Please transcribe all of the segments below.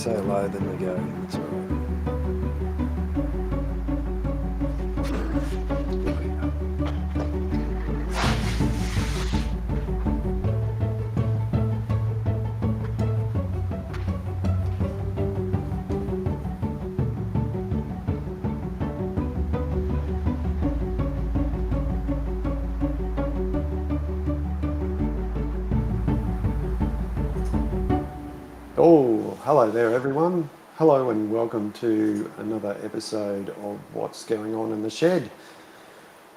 say hello, then we go. That's all right. Oh, hello there, everyone. Hello, and welcome to another episode of What's Going On in the Shed.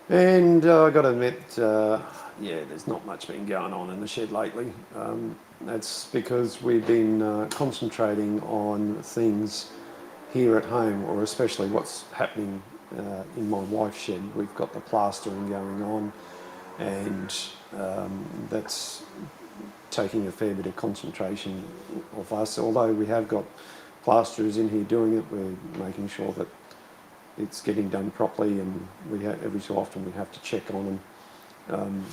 And I got to admit, there's not much been going on in the shed lately. That's because we've been concentrating on things here at home, or especially what's happening in my wife's shed. We've got the plastering going on, and that's taking a fair bit of concentration of us. Although we have got plasterers in here doing it, we're making sure that it's getting done properly, and every so often we have to check on them,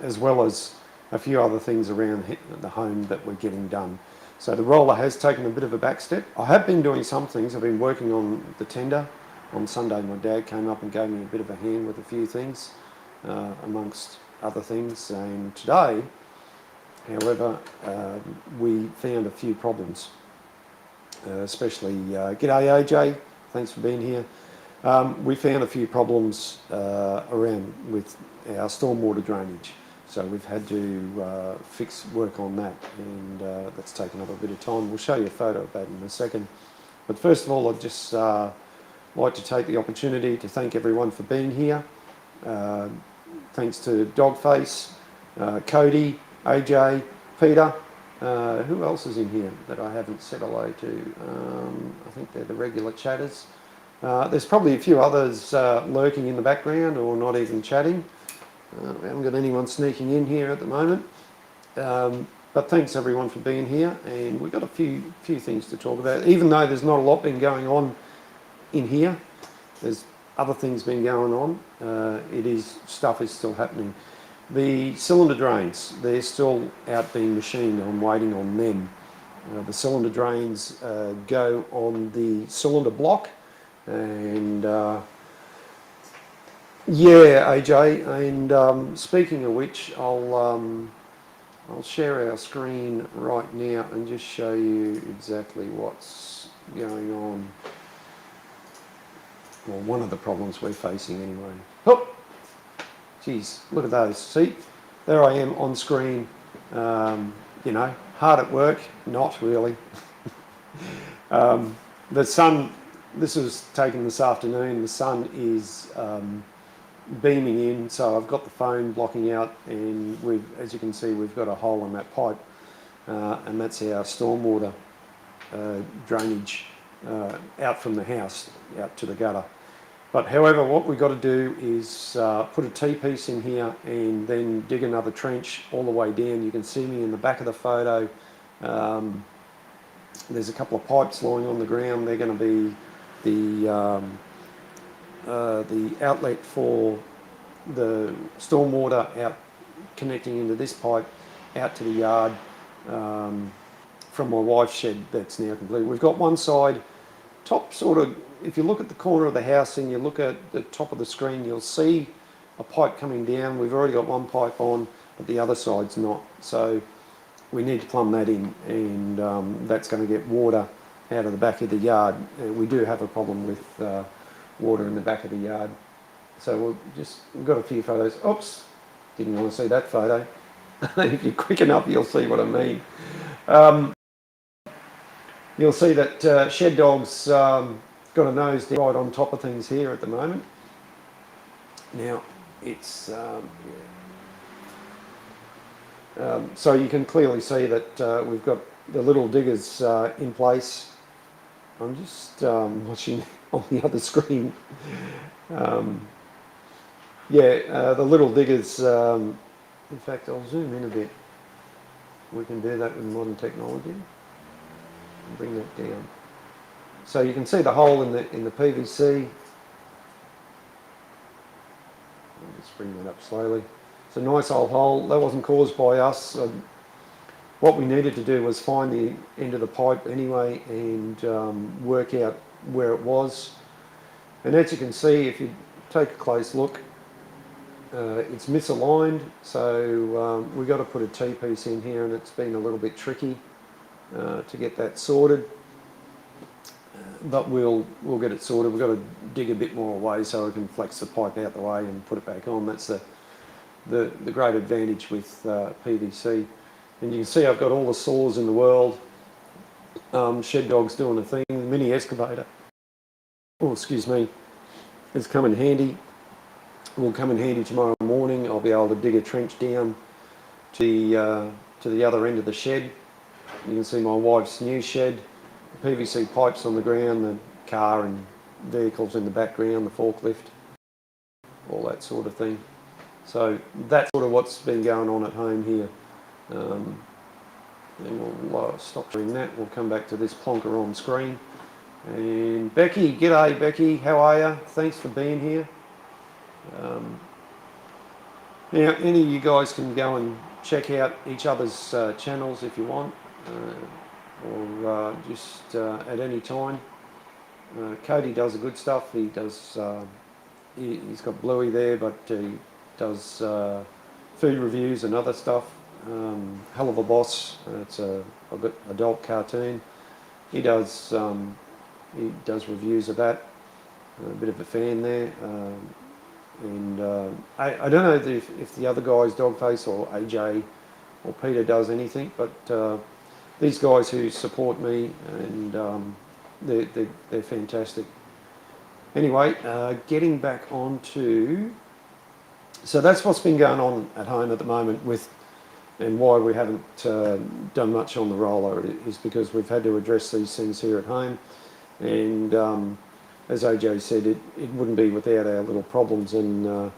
as well as a few other things around the home that we're getting done. So the roller has taken a bit of a back step. I have been doing some things. I've been working on the tender. On Sunday my dad came up and gave me a bit of a hand with a few things, amongst other things, and today, however, we found a few problems, especially, g'day AJ, thanks for being here. We found a few problems around with our stormwater drainage, so we've had to work on that, and that's taken up a bit of time. We'll show you a photo of that in a second. But first of all, I'd just like to take the opportunity to thank everyone for being here. Thanks to Dogface, Cody, AJ, Peter, who else is in here that I haven't said hello to? I think they're the regular chatters. There's probably a few others lurking in the background or not even chatting. We haven't got anyone sneaking in here at the moment. But thanks everyone for being here, and we've got a few things to talk about. Even though there's not a lot been going on in here, there's other things been going on. Stuff is still happening. The cylinder drains, they're still out being machined. I'm waiting on them. The cylinder drains go on the cylinder block, and AJ, and speaking of which, I'll share our screen right now and just show you exactly what's going on. Well, one of the problems we're facing anyway. Oh, geez, look at those. See, there I am on screen. Hard at work, not really. The sun, this was taken this afternoon, the sun is beaming in, so I've got the phone blocking out, and as you can see, we've got a hole in that pipe, and that's our stormwater drainage out from the house out to the gutter. But however, what we've got to do is put a T-piece in here and then dig another trench all the way down. You can see me in the back of the photo. There's a couple of pipes lying on the ground. They're going to be the outlet for the stormwater out, connecting into this pipe out to the yard from my wife's shed that's now complete. We've got one side top sort of, if you look at the corner of the house and you look at the top of the screen, you'll see a pipe coming down. We've already got one pipe on, but the other side's not. So we need to plumb that in, and that's going to get water out of the back of the yard. We do have a problem with water in the back of the yard. So we've got a few photos. Oops, didn't want to see that photo. If you're quick enough, you'll see what I mean. You'll see that Shed Dog's got a nose down right on top of things here at the moment. Now, it's... so you can clearly see that we've got the little diggers in place. I'm just watching on the other screen. The little diggers, in fact, I'll zoom in a bit. We can do that with modern technology. Bring that down. So you can see the hole in the PVC. I'll just bring that up slowly. It's a nice old hole. That wasn't caused by us. what we needed to do was find the end of the pipe anyway and work out where it was. And as you can see, if you take a close look, it's misaligned, so we've got to put a T-piece in here, and it's been a little bit tricky to get that sorted. But we'll get it sorted. We've got to dig a bit more away so we can flex the pipe out the way and put it back on. That's the great advantage with PVC. And you can see I've got all the saws in the world. Shed Dog's doing a thing. The mini excavator, oh excuse me, has come in handy. Will come in handy tomorrow morning. I'll be able to dig a trench down to the other end of the shed. You can see my wife's new shed. PVC pipes on the ground, the car and vehicles in the background, the forklift, all that sort of thing. So that's sort of what's been going on at home here. And we'll stop doing that. We'll come back to this plonker on screen. And Becky, g'day Becky, how are you? Thanks for being here. Now, any of you guys can go and check out each other's channels if you want. Or just at any time. Cody does the good stuff. He does. He's got Bluey there, but he does food reviews and other stuff. Hell of a Boss. It's a adult cartoon. He does reviews of that. A bit of a fan there. I don't know if the other guys, Dogface or AJ or Peter, does anything, but. These guys who support me, and they're fantastic. Anyway, getting back on to... So that's what's been going on at home at the moment and why we haven't done much on the roller is because we've had to address these things here at home. And as AJ said, it wouldn't be without our little problems, and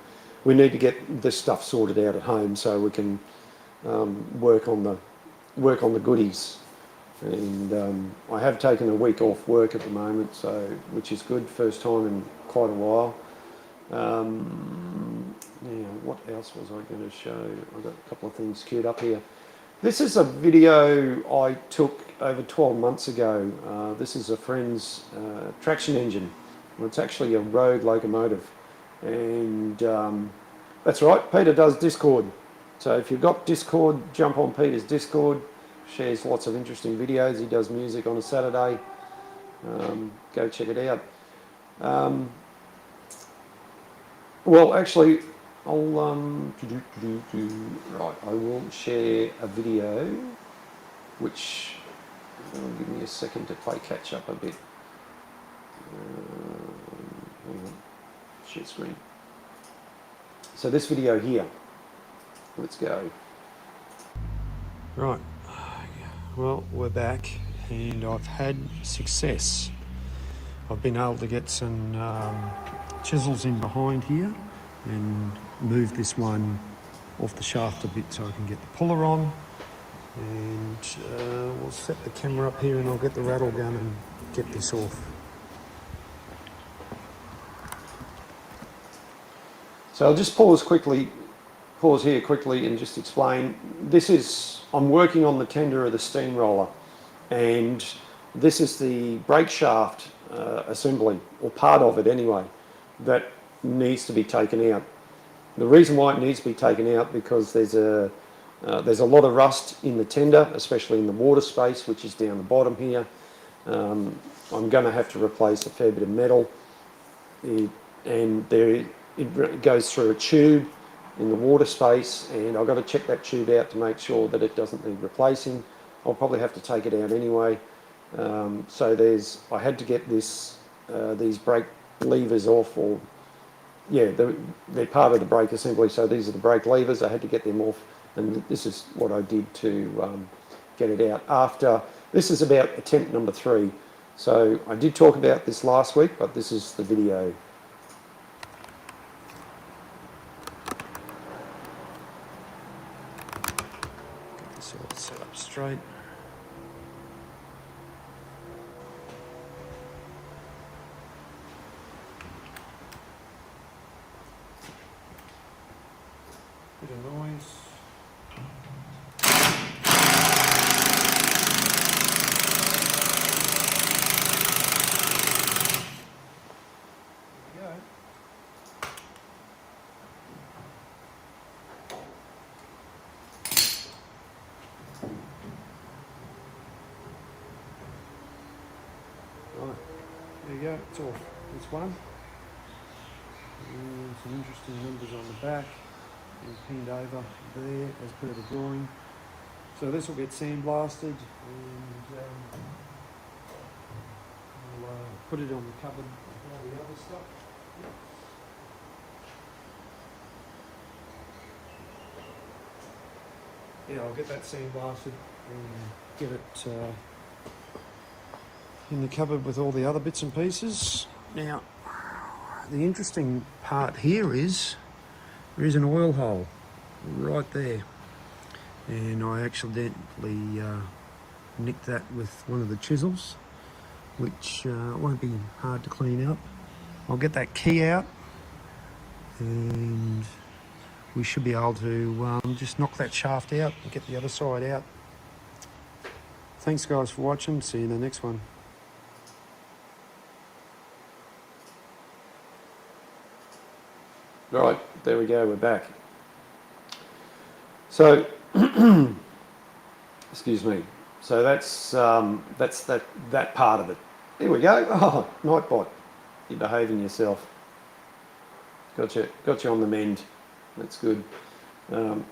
we need to get this stuff sorted out at home so we can work on the goodies. And I have taken a week off work at the moment, so which is good, first time in quite a while. Now, what else was I going to show? I've got a couple of things queued up here. This is a video I took over 12 months ago. This is a friend's traction engine. Well, it's actually a road locomotive, and that's right, Peter does Discord. So if you've got Discord, jump on Peter's Discord. Shares lots of interesting videos. He does music on a Saturday. Go check it out. Well, actually, I'll right. I will share a video, which give me a second to play catch up a bit. Hang on. Share screen. So this video here. Let's go. Right. Well, we're back, and I've had success. I've been able to get some chisels in behind here and move this one off the shaft a bit so I can get the puller on. And we'll set the camera up here and I'll get the rattle gun and get this off. So I'll just pause here quickly and just explain. I'm working on the tender of the steamroller, and this is the brake shaft assembly, or part of it anyway, that needs to be taken out. The reason why it needs to be taken out because there's a lot of rust in the tender, especially in the water space, which is down the bottom here. I'm going to have to replace a fair bit of metal, and it goes through a tube in the water space, and I've got to check that tube out to make sure that it doesn't need replacing. I'll probably have to take it out anyway. So I had to get these brake levers off, or yeah, they're part of the brake assembly, so these are the brake levers. I had to get them off, and this is what I did to get it out. This is about attempt number 3. So I did talk about this last week, but this is the video. Get this all set up straight. Bit of noise. go, it's off. This one. And some interesting numbers on the back and pinned over there as per the drawing. So this will get sandblasted and I'll put it on the cupboard with all the other stuff. Yeah, I'll get that sandblasted and get it in the cupboard with all the other bits and pieces. Now, the interesting part here is there is an oil hole right there, and I accidentally nicked that with one of the chisels, which won't be hard to clean up. I'll get that key out and we should be able to just knock that shaft out and get the other side out. Thanks guys for watching, see you in the next one. Right, there we go, we're back. So, excuse me. So that's that part of it. There we go. Oh, Nightbot, you're behaving yourself. Got you on the mend. That's good.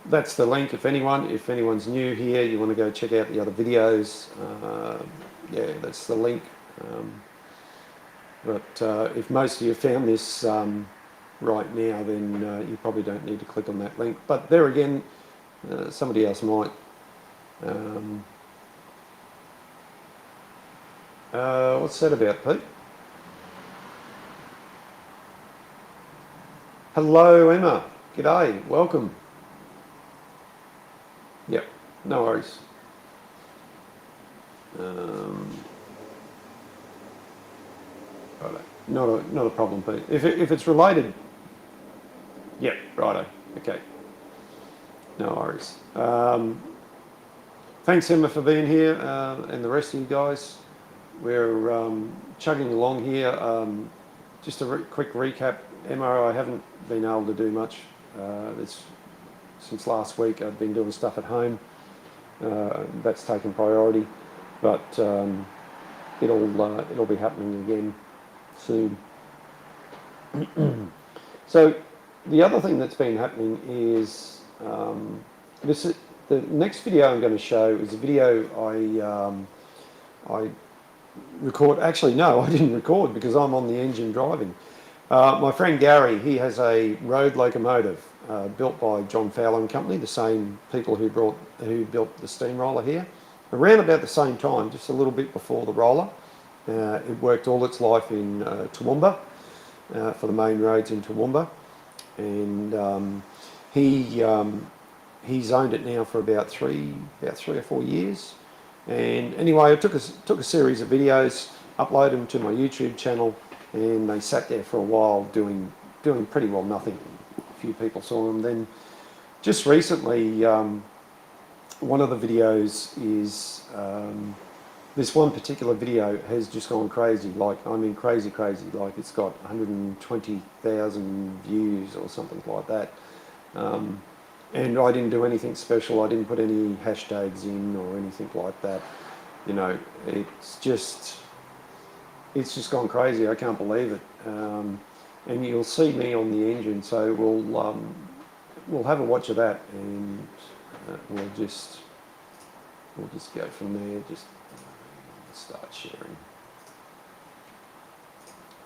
That's the link. If anyone's new here, you want to go check out the other videos. Yeah, that's the link. But if most of you found this right now, then you probably don't need to click on that link. But there again, somebody else might. What's that about, Pete? Hello, Emma. G'day. Welcome. Yep. No worries. Righto. Not a problem, Pete. If it's related. Yep. Righto. Okay. No worries. Thanks, Emma, for being here, and the rest of you guys. We're chugging along here. Just a quick recap. Emma, I haven't been able to do much. Since last week, I've been doing stuff at home. That's taken priority, but it'll be happening again soon. So the other thing that's been happening is the next video I'm going to show is a video I record. Actually, no, I didn't record because I'm on the engine driving. My friend Gary, he has a road locomotive built by John Fowler and Company, the same people who built the steamroller here, around about the same time, just a little bit before the roller. It worked all its life in Toowoomba, for the main roads in Toowoomba, and he's owned it now for about three or 4 years. And anyway, I took a series of videos, uploaded them to my YouTube channel, and they sat there for a while doing pretty well nothing. A few people saw them. Then just recently, one of the videos is this one particular video has just gone crazy. Like, I mean crazy. Like, it's got 120,000 views or something like that. And I didn't do anything special. I didn't put any hashtags in or anything like that. You know, it's just gone crazy. I can't believe it. And you'll see me on the engine, so we'll have a watch of that, and we'll just go from there. Just start sharing.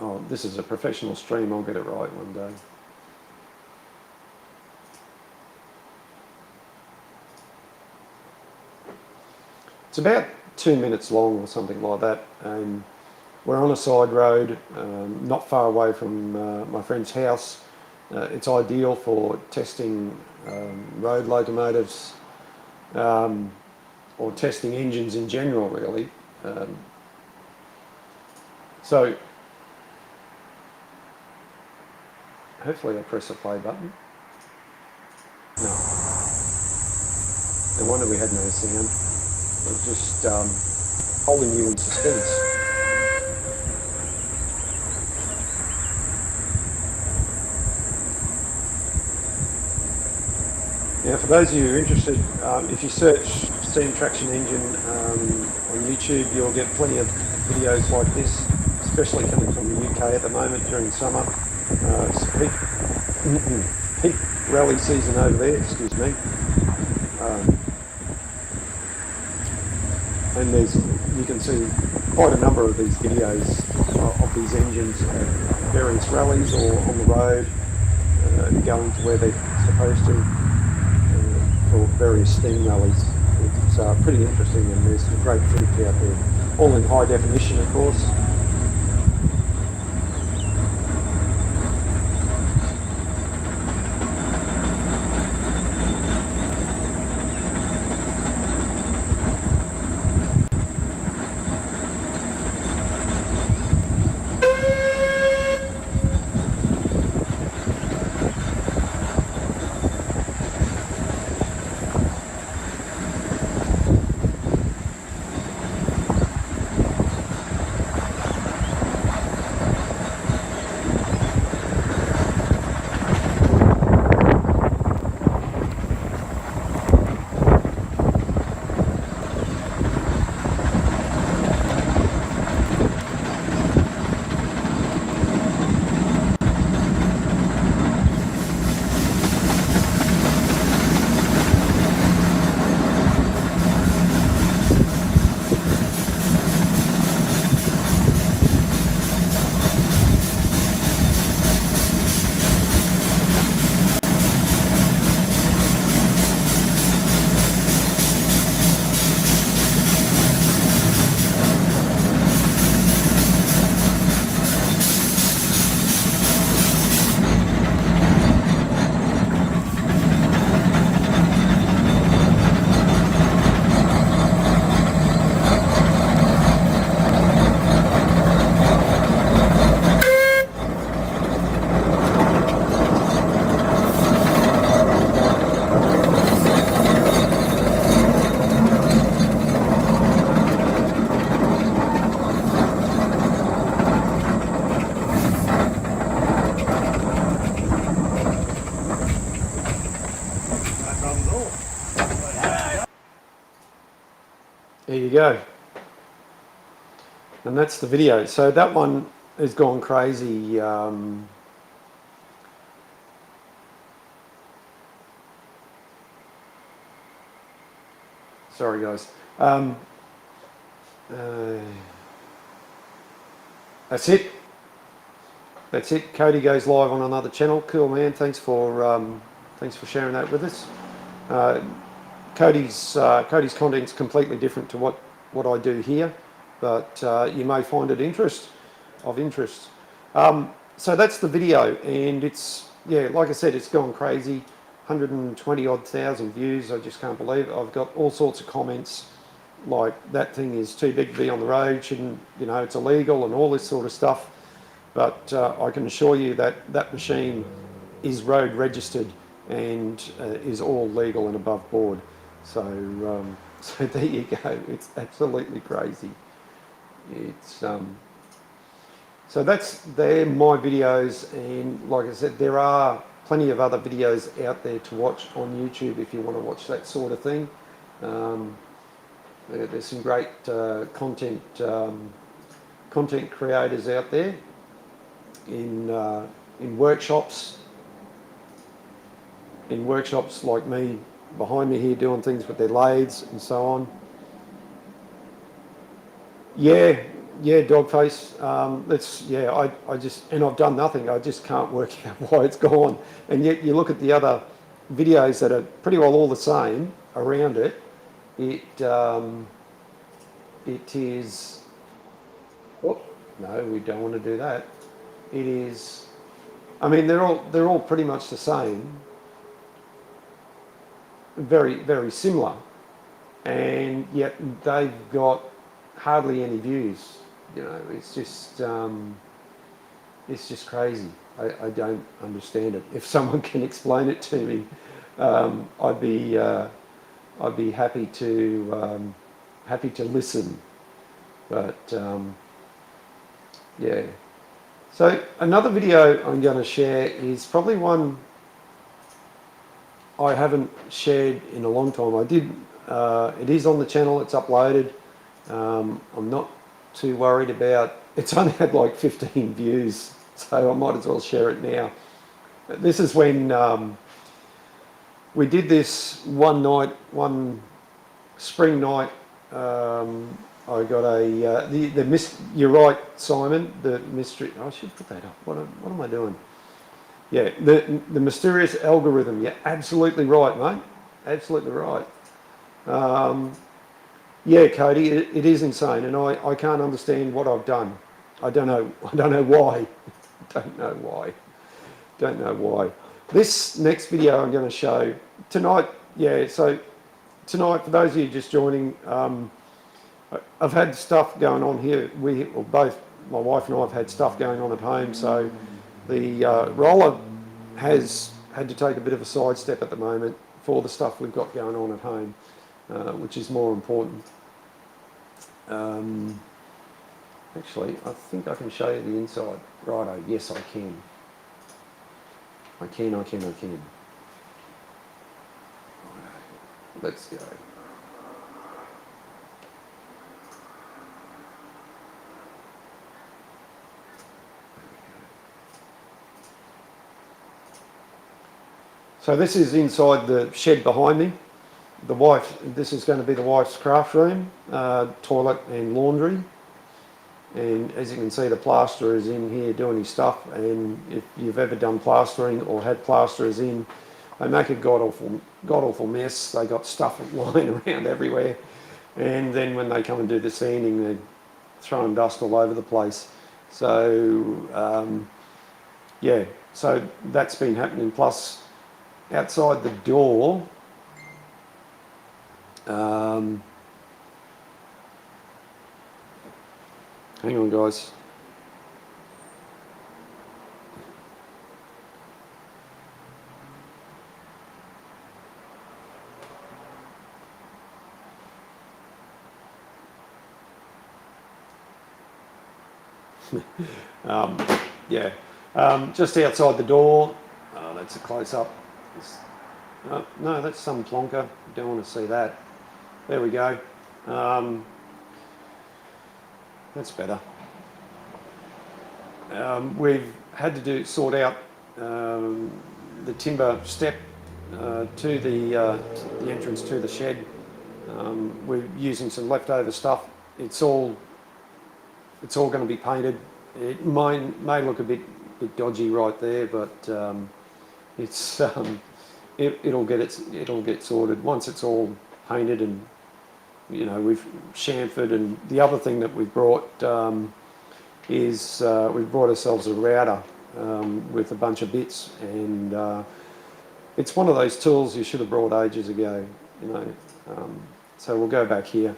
Oh, this is a professional stream. I'll get it right one day. It's about 2 minutes long or something like that, and we're on a side road, not far away from my friend's house. It's ideal for testing road locomotives, or testing engines in general, really. So hopefully I press the play button. No. No wonder we had no sound. I was just holding you in suspense. Now, for those of you who are interested, if you search steam traction engine on YouTube, you'll get plenty of videos like this, especially coming from the UK at the moment during summer. It's peak rally season over there, excuse me. And you can see quite a number of these videos of these engines at various rallies or on the road, going to where they're supposed to for various steam rallies. It's pretty interesting, and there's some great footage out there, all in high definition, of course. There you go. And that's the video. So that one has gone crazy. Sorry, guys. That's it. That's it. Cody goes live on another channel. Cool, man. Thanks for sharing that with us. Cody's content's completely different to what I do here, but you may find it of interest. So that's the video, and it's, yeah, like I said, it's gone crazy. 120 odd thousand views. I just can't believe it. I've got all sorts of comments like, that thing is too big to be on the road, shouldn't, it's illegal and all this sort of stuff. But I can assure you that that machine is road registered and is all legal and above board. So, so there you go. It's absolutely crazy. It's so they're my videos, and like I said, there are plenty of other videos out there to watch on YouTube if you want to watch that sort of thing. There's some great content creators out there in workshops like me, behind me here, doing things with their lathes and so on. Yeah, Dogface. I just, and I've done nothing. I just can't work out why it's gone. And yet you look at the other videos that are pretty well all the same around it. It is. Oh no, we don't want to do that. It is. I mean, they're all pretty much the same. Very, very similar, and yet they've got hardly any views. It's just crazy. I don't understand it. If someone can explain it to me, I'd be happy to listen. But yeah. So another video I'm going to share is probably one I haven't shared in a long time. I did. It is on the channel. It's uploaded. I'm not too worried about it's only had like 15 views, so I might as well share it now. This is when we did this one night, one spring night. I got you're right, Simon, the mystery. I should put that up. What am I doing? Yeah, the mysterious algorithm. You're absolutely right, mate. Absolutely right. Yeah, Cody, it is insane, and I can't understand what I've done. I don't know why. Don't know why. This next video I'm going to show tonight. Yeah, so tonight, for those of you just joining, I've had stuff going on here. Both my wife and I have had stuff going on at home, so the roller has had to take a bit of a sidestep at the moment for the stuff we've got going on at home, which is more important. Actually, I think I can show you the inside. Righto, yes I can. I can. Let's go. So this is inside the shed behind me. This is going to be the wife's craft room, toilet and laundry. And as you can see, the plasterer is in here doing his stuff. And if you've ever done plastering or had plasterers in, they make a god awful mess. They got stuff lying around everywhere. And then when they come and do the sanding, they're throwing dust all over the place. So, yeah, so that's been happening. Plus, outside the door, hang on guys. Yeah, just outside the door, that's a close-up. No, that's some plonker. Don't want to see that. There we go. That's better. We've had to sort out the timber step to the entrance to the shed. We're using some leftover stuff. It's all going to be painted. It may look a bit dodgy right there, but it's it'll get sorted once it's all painted, and you know, we've chamfered. And the other thing that we've brought is we've brought ourselves a router with a bunch of bits, and it's one of those tools you should have brought ages ago, you know. So we'll go back here.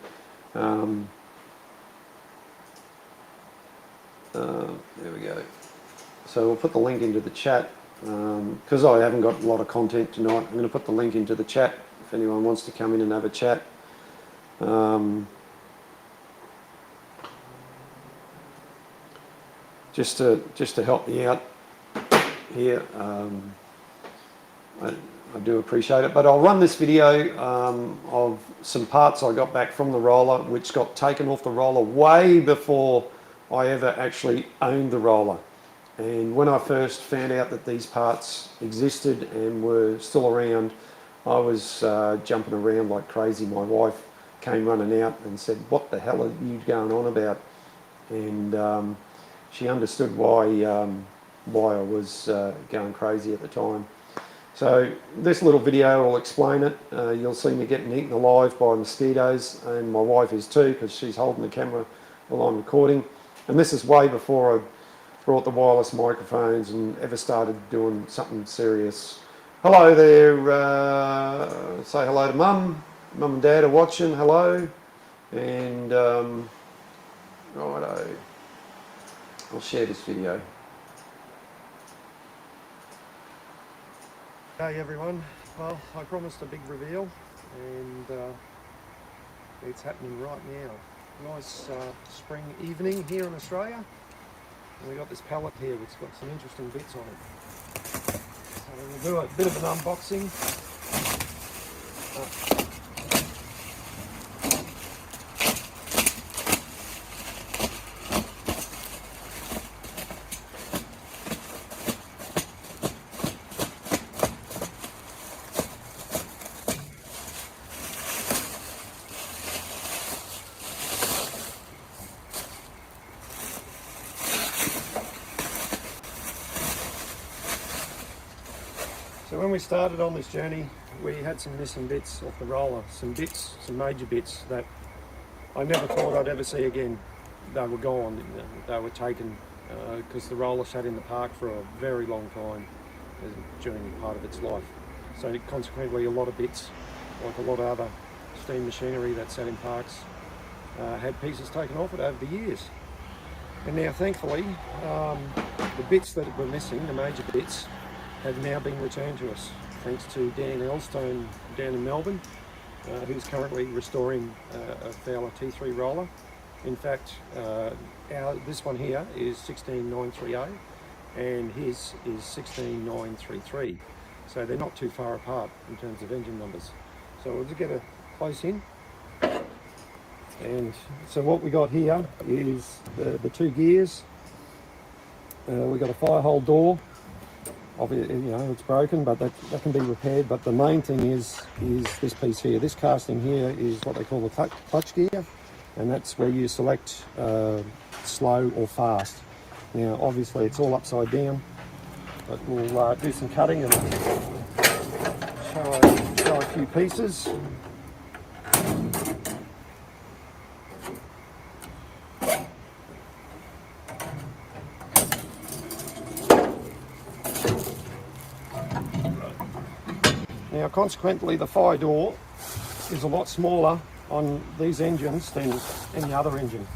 There we go. So we'll put the link into the chat, because I haven't got a lot of content tonight. I'm going to put the link into the chat if anyone wants to come in and have a chat. Just to help me out here, I do appreciate it. But I'll run this video of some parts I got back from the roller, which got taken off the roller way before I ever actually owned the roller. And when I first found out that these parts existed and were still around, I was jumping around like crazy. My wife came running out and said, "What the hell are you going on about?" And she understood why I was going crazy at the time. So this little video will explain it. You'll see me getting eaten alive by mosquitoes, and my wife is too, because she's holding the camera while I'm recording. And this is way before I brought the wireless microphones and ever started doing something serious. Hello there, say hello to Mum. Mum and Dad are watching, hello. And righto, I'll share this video. Hey everyone, well, I promised a big reveal, and it's happening right now. Nice spring evening here in Australia, and we got this pallet here which has got some interesting bits on it. So we'll do a bit of an unboxing. So when we started on this journey, we had some missing bits off the roller, some major bits that I never thought I'd ever see again. They were gone, they were taken because the roller sat in the park for a very long time during part of its life. So consequently a lot of bits, like a lot of other steam machinery that sat in parks, had pieces taken off it over the years. And now thankfully, the bits that were missing, the major bits, have now been returned to us, thanks to Dan Elstone down in Melbourne, who's currently restoring a Fowler T3 roller. In fact, this one here is 16930 and his is 16933. So they're not too far apart in terms of engine numbers. So we'll just get a close in. And so what we got here is the two gears. We've got a fire hole door. Obviously, it's broken, but that can be repaired. But the main thing is this piece here. This casting here is what they call the clutch gear, and that's where you select slow or fast. Now, obviously, it's all upside down, but we'll do some cutting and show a few pieces. Now, consequently, the fire door is a lot smaller on these engines than any other engine.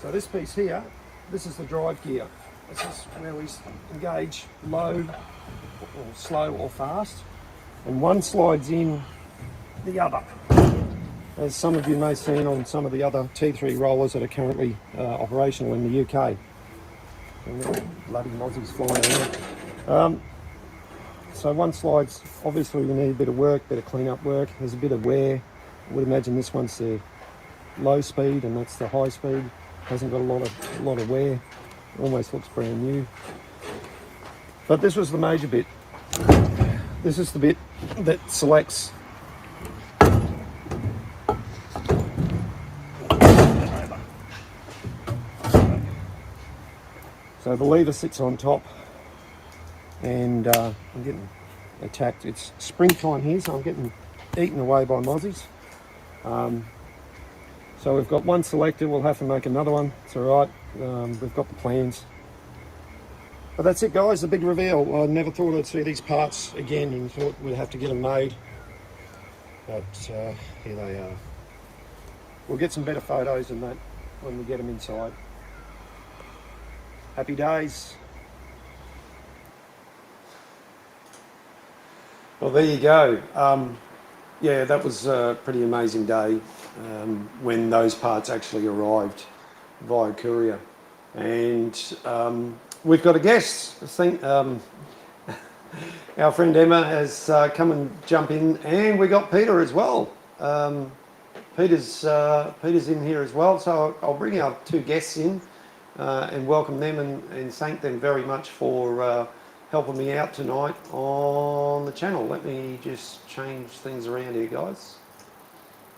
So this piece here, this is the drive gear. This is where we engage low or slow or fast, and one slides in the other, as some of you may have seen on some of the other T3 rollers that are currently operational in the UK. Bloody mozzies flying around. So one slides, obviously we need a bit of work, bit of clean-up work. There's a bit of wear. I would imagine this one's the low speed and that's the high speed. Hasn't got a lot of wear. Almost looks brand new. But this was the major bit. This is the bit that selects so the lever sits on top, and I'm getting attacked. It's springtime here, so I'm getting eaten away by mozzies. So we've got one selected, we'll have to make another one. It's alright, we've got the plans. But that's it guys, the big reveal. I never thought I'd see these parts again and thought we'd have to get them made. But here they are. We'll get some better photos than that when we get them inside. Happy days. Well, there you go. Yeah, that was a pretty amazing day when those parts actually arrived via courier. And we've got a guest. I think our friend Emma has come and jump in, and we got Peter as well. Peter's in here as well, so I'll bring our two guests in and welcome them and thank them very much for helping me out tonight on the channel. Let me just change things around here, guys.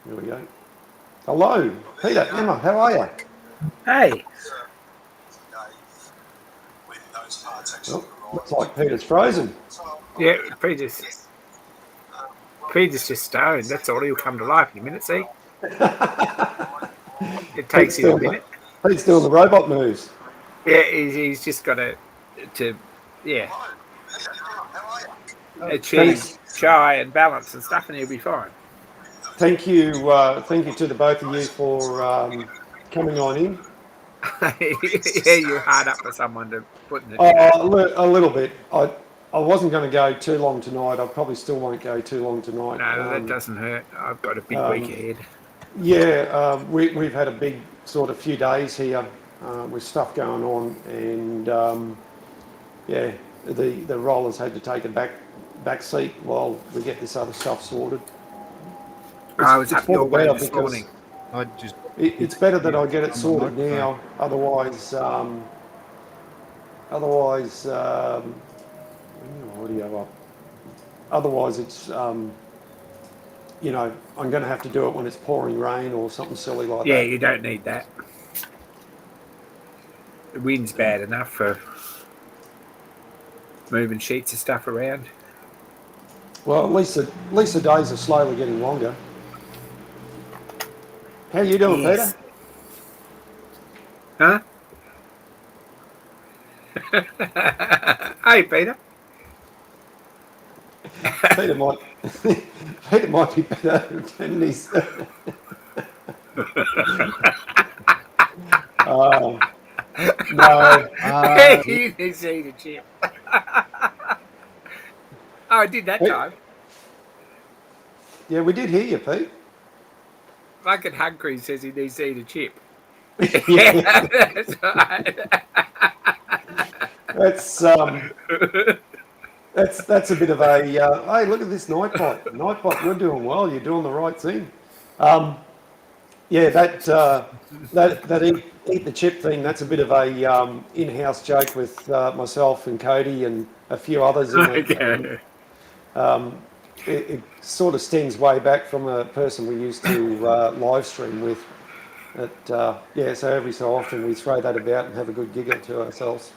Here we go. Hello, Peter, Emma, how are you? Hey. Oh, looks like Peter's frozen. Yeah, Peter's just stoned. That's all. He'll come to life in a minute, see? It takes him a minute. He's doing the robot moves. Yeah, he's just got to achieve shy and balance and stuff, and he'll be fine. Thank you to the both of you for coming on in. Yeah, you're hard up for someone to put in the a little bit. I wasn't going to go too long tonight. I probably still won't go too long tonight. No, that doesn't hurt. I've got a big week ahead. Yeah, we've had a big sort of few days here with stuff going on, and yeah, the rollers had to take a back seat while we get this other stuff sorted. I was up your way this morning. It's better that I get it sorted now. Otherwise, Otherwise, it's you know, I'm going to have to do it when it's pouring rain or something silly like that. Yeah, you don't need that. The wind's bad enough for moving sheets of stuff around. Well, at least the days are slowly getting longer. How you doing, Peter? Yes. Huh? Hey, Peter. Peter might Peter might be better than his. uh, no. You didn't see the chip. Oh, I did that Pete, time. yeah, we did hear you, Pete. Fucking Humphrey says he needs to eat a chip. Yeah, That's right. that's that's a bit of a. Hey, look at this Nightbot. Nightbot, you're doing well. You're doing the right thing. Um, yeah, that eat the chip thing. That's a bit of a in-house joke with myself and Cody and a few others in it. And Okay. it sort of stems way back from a person we used to live stream with. Yeah, so every so often we throw that about and have a good giggle to ourselves.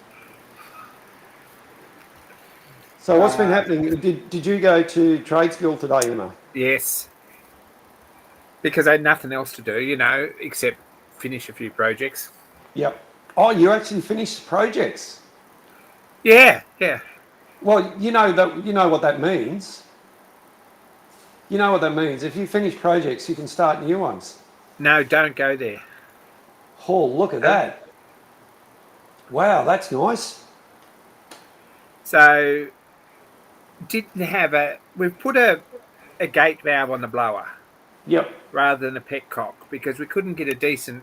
So what's been Uh, happening? Did you go to trade school today, Emma? yes, because I had nothing else to do, except finish a few projects. Yep. Oh, you actually finished projects. Yeah, yeah. Well, you know what that means. You know what that means. If you finish projects, you can start new ones. No, don't go there. Oh, look at that. Wow, that's nice. So, didn't have we've put a gate valve on the blower Yep. rather than a petcock because we couldn't get a decent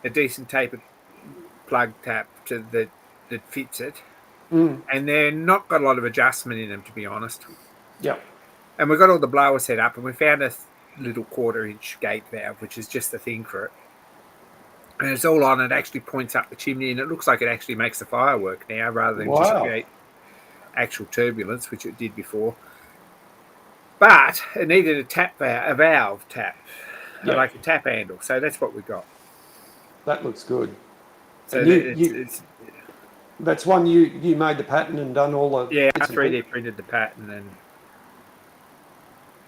tapered plug tap that fits it. Mm. And they're not got a lot of adjustment in them, to be honest. Yep. And we got all the blower set up, and we found a little 1/4 inch gate valve, which is just the thing for it. And it's all on. It actually points up the chimney, and it looks like it actually makes the fire work now, rather than just Wow. create actual turbulence, which it did before. But it needed a valve tap, Yep. like a tap handle. So that's what we got. That looks good. So And it's that's one you made the pattern and done all the yeah, I bits and 3D pieces. printed the pattern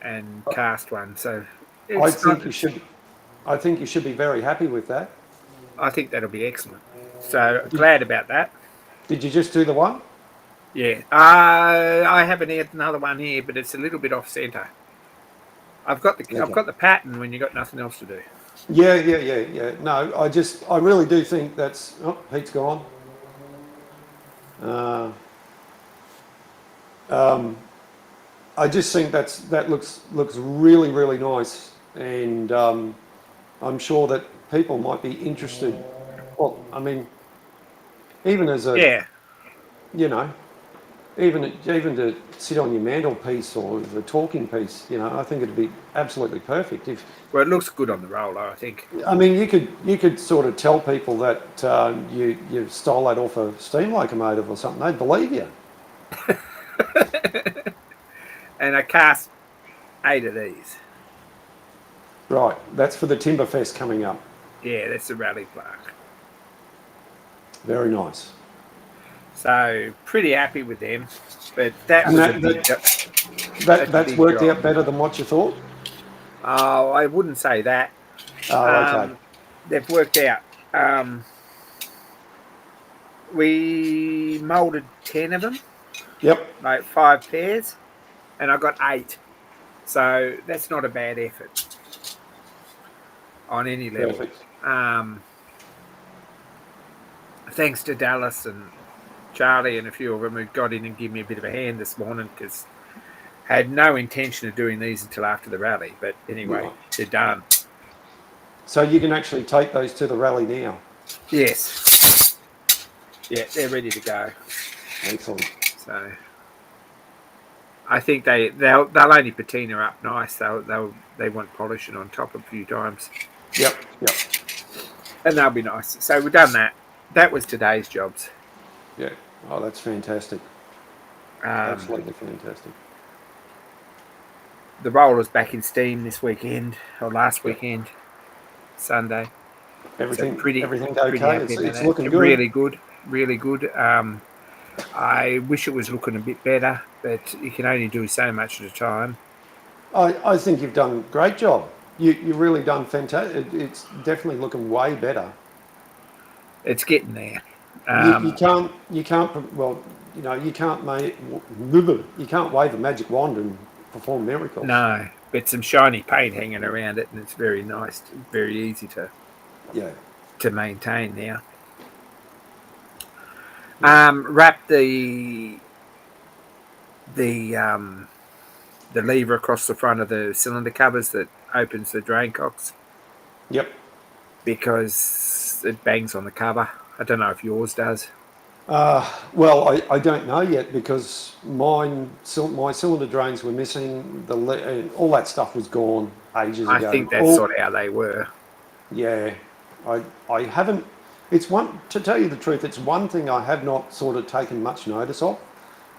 and cast one. So I it's not. think you should. I think you should be very happy with that. I think that'll be excellent. So Did, glad about that. did you just do the one? Yeah. I haven't had another one here, but it's a little bit off centre. I've got Okay. the pattern when you got nothing else to do. Yeah. No, I really do think that's. Oh, Pete's gone. Uh, I just think that looks really nice, and I'm sure that people might be interested. Well, I mean, even as a Yeah. you know, even to sit on your mantelpiece or the talking piece, I think it'd be absolutely perfect. If Well, it looks good on the roller, I think. I mean, you could sort of tell people that you stole that off a steam locomotive or something. They'd believe you. And I cast 8 of these. Right, that's for the Timberfest coming up. Yeah, that's the rally plaque. Very nice. So pretty happy with them. But that And was a big job. that's worked out better than what you thought. Oh, I wouldn't say that. Oh, okay. They've worked out. We moulded 10 of them, Yep. like 5 pairs, and I got 8. So that's not a bad effort on any level. Perfect. Thanks to Dallas and Charlie and a few of them who got in and gave me a bit of a hand this morning because I had no intention of doing these until after the rally. But anyway, Right. they're done. So you can actually take those to the rally now. Yes. Yeah, they're ready to go. Excellent. So I think they'll only patina up nice. They want polishing on top a few times. Yep. And they'll be nice. So we've done that. That was today's jobs. Yeah. Oh, that's fantastic. Absolutely fantastic. The roller's back in steam this weekend or last weekend, Sunday. Everything So pretty okay. happy It's about looking that. good. Really good. I wish it was looking a bit better, but you can only do so much at a time. I think you've done a great job. You've really done fantastic. It's definitely looking way better. It's getting there. Well, you can't you can't wave a magic wand and perform miracles. No, but some shiny paint hanging around it, and it's very nice, very easy Yeah. to maintain now. Yeah. Wrap the lever across the front of the cylinder covers that opens the drain cocks Yep. because it bangs on the cover. I don't know if yours does. Well, I don't know yet because my cylinder drains were missing. All that stuff was gone ages I ago. think that's sort of how they were. Yeah, I haven't. It's one to tell you the truth. It's one thing I have not sort of taken much notice of.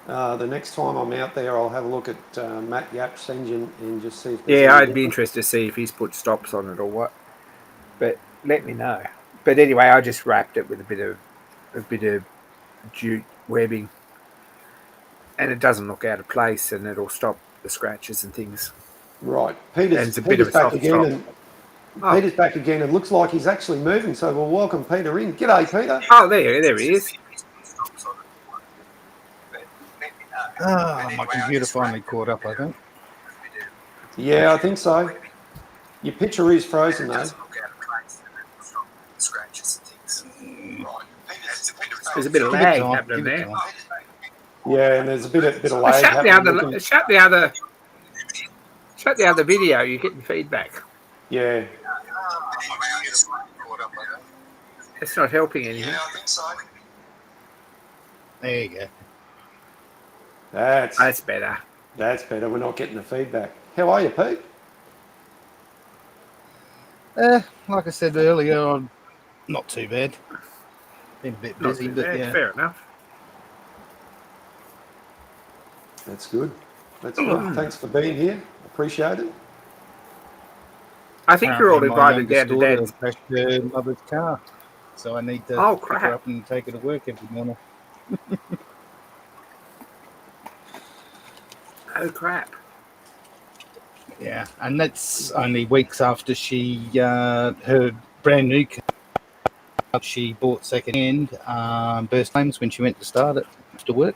The next time I'm out there, I'll have a look at Matt Yap's engine and just see if there's Yeah, any I'd be difference. interested to see if he's put stops on it or what. But let me know. But anyway, I just wrapped it with a bit of jute webbing, and it doesn't look out of place, and it'll stop the scratches and things. Right, And it's a bit of a Back soft again, top. and Oh, Peter's back again, and looks like he's actually moving. So we'll welcome Peter in. G'day, Peter. there he is. My computer finally caught up, I think. Yeah, I think so. Your picture is frozen though. There's a bit of Give it lag time, happening give it there. time. Yeah, and there's a bit of I lag happening. shut the other video. You're getting feedback. Yeah. It's not helping anything. There you go. That's better. better. We're not getting the feedback. How are you, Pete? Like I said earlier, I'm not too bad. Been a bit Not busy, too but bad. yeah. Fair enough. That's good. That's good. Thanks for being here. Appreciate it. I think you're all Apparently invited down to daughter Dad's. crashed her mother's car, so I need to pick her Crap. up and take her to work every morning. Oh, crap. Yeah, and that's only weeks after she her brand new car she bought second hand burst flames when she went to start it after work.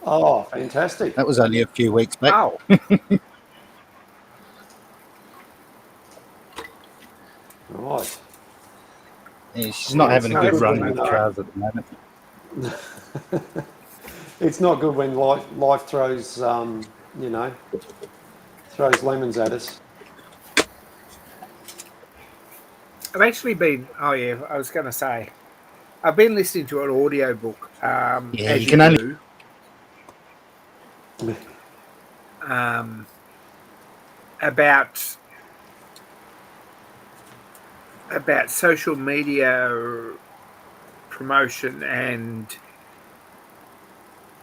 Oh, fantastic. That was only a few weeks back. Oh, Right. Yeah, she's not having a good run with when, cars at the moment. It's not good when life throws, throws lemons at us. I've actually been. Oh, yeah. I was going to say, I've been listening to an audio book. Yeah, as you can only do. About social media promotion and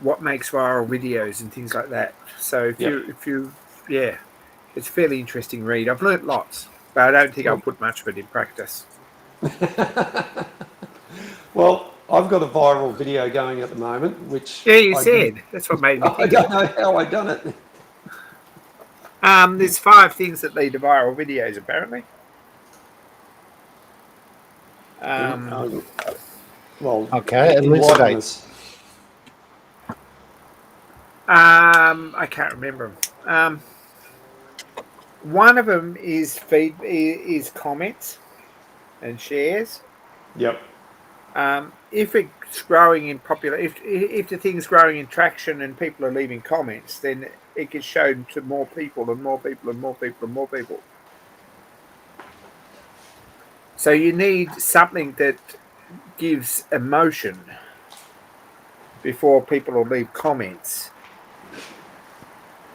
what makes viral videos and things like that. So if you it's a fairly interesting read. I've learnt lots, but I don't think I'll put much of it in practice. Well, I've got a viral video going at the moment, which you said. That's what made me think. I don't know how I done it. There's 5 things that lead to viral videos, apparently. Well, okay, enlighten us. I can't remember them. One of them is comments and shares. Yep. If it's growing in if the thing's growing in traction and people are leaving comments, then it gets shown to more people and more people and more people and more people. So you need something that gives emotion before people will leave comments.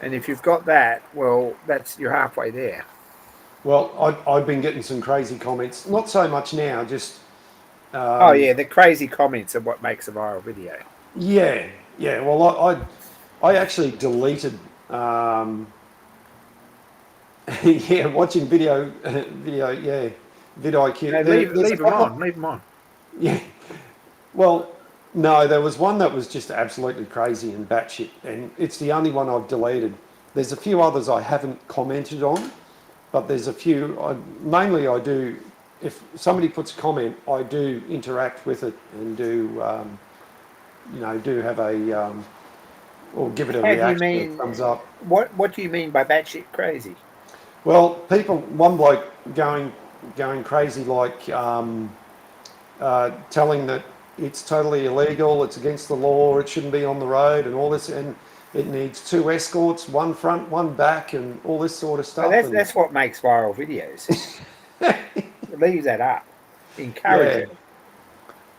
And if you've got that, well, you're halfway there. Well, I've been getting some crazy comments. Not so much now, just... the crazy comments are what makes a viral video. Yeah. Well, I actually deleted... watching video, vidIQ. No, leave them on. Yeah. Well, No, there was one that was just absolutely crazy and batshit, and it's the only one I've deleted. There's a few others I haven't commented on, but there's a few. Mainly, I do. If somebody puts a comment, I do interact with it and do, do have or give it a How do you reaction, a mean? thumbs up. What do you mean by batshit crazy? Well, one bloke going crazy, like telling that it's totally illegal, it's against the law, it shouldn't be on the road, and all this, and it needs 2 escorts, one front, one back, and all this sort of Well, stuff. that's what makes viral videos. Leave that up. Encourage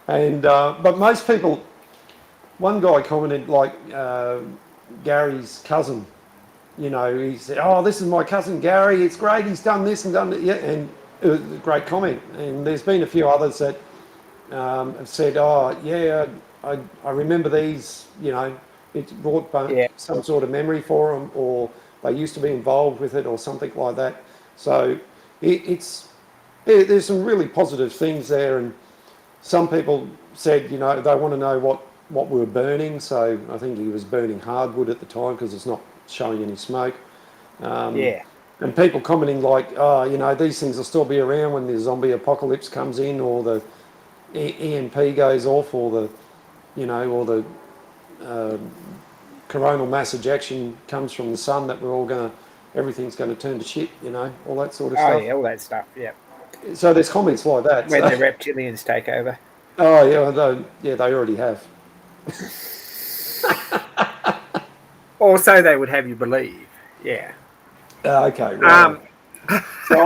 Yeah, it. and but most people, one guy commented like Gary's cousin. He said, "Oh, this is my cousin Gary. It's great. He's done this and done that." Yeah, and it was a great comment. And there's been a few others that have said, "Oh, yeah, I remember these. It brought Yeah. some sort of memory for them, or they used to be involved with it, or something like that." So there's some really positive things there, and some people said, they want to know what we were burning. So I think he was burning hardwood at the time because it's not showing any smoke. Yeah. And people commenting like, "Oh, these things will still be around when the zombie apocalypse comes in, or the EMP goes off, or the coronal mass ejection comes from the sun, that everything's going to turn to shit, all that sort of Oh stuff." yeah, all that stuff. Yeah. So there's comments like that. When So, the reptilians take over. oh yeah, they already have. Or so they would have you believe. Yeah. Okay, right. So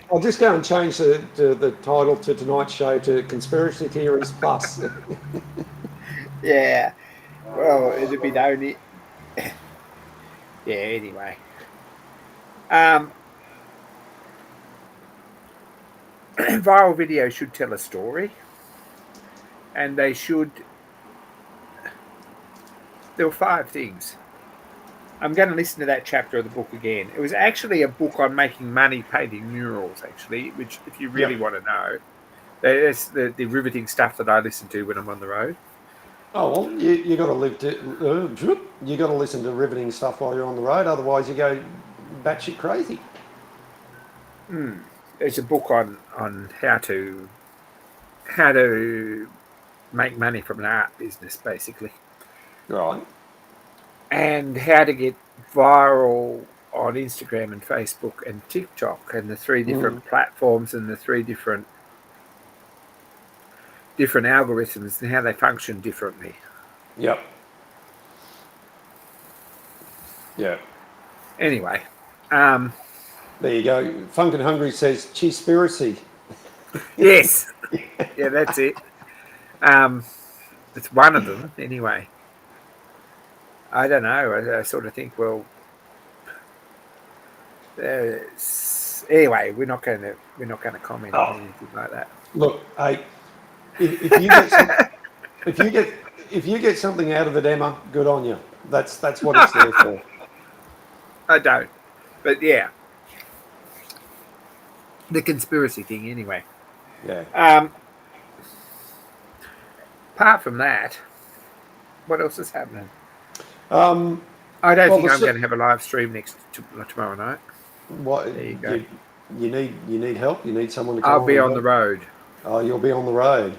I'll just go and change the title to tonight's show to Conspiracy Theories Plus. Yeah. Well, it'd be the only. Yeah. Anyway. Viral videos should tell a story, and they should. There were 5 things. I'm going to listen to that chapter of the book again. It was actually a book on making money painting murals, actually, which, if you really want to know, that's the riveting stuff that I listen to when I'm on the road. Oh well, you got to you got to listen to riveting stuff while you're on the road. Otherwise, you go batshit crazy. It's a book on how to make money from an art business, basically, Right. and how to get viral on Instagram and Facebook and TikTok, and the 3 different platforms and the 3 different algorithms and how they function differently. Yep. Yeah. Anyway, there you go. Funk and Hungry says cheesespiracy. yes, yeah, that's it. It's one of them anyway. I don't know. I sort of think, well, anyway, we're not going to comment on anything like that. Look, hey, if you get something out of it, Emma, good on you. That's what it's there for. I don't, but yeah, the conspiracy thing anyway. Yeah. Apart from that, what else is happening? I don't think I'm going to have a live stream tomorrow night. What? There you go. You need help. You need someone to come. I'll be on the road. Oh, you'll be on the road.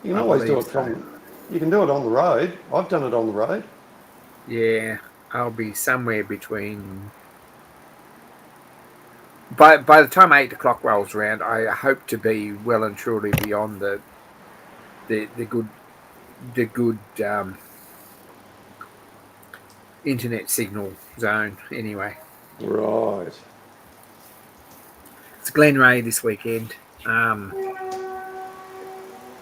You can always do it from. You can do it on the road. I've done it on the road. Yeah, I'll be somewhere between. By the time 8 o'clock rolls around, I hope to be well and truly beyond the good internet signal zone. Anyway, right. It's Glenray this weekend,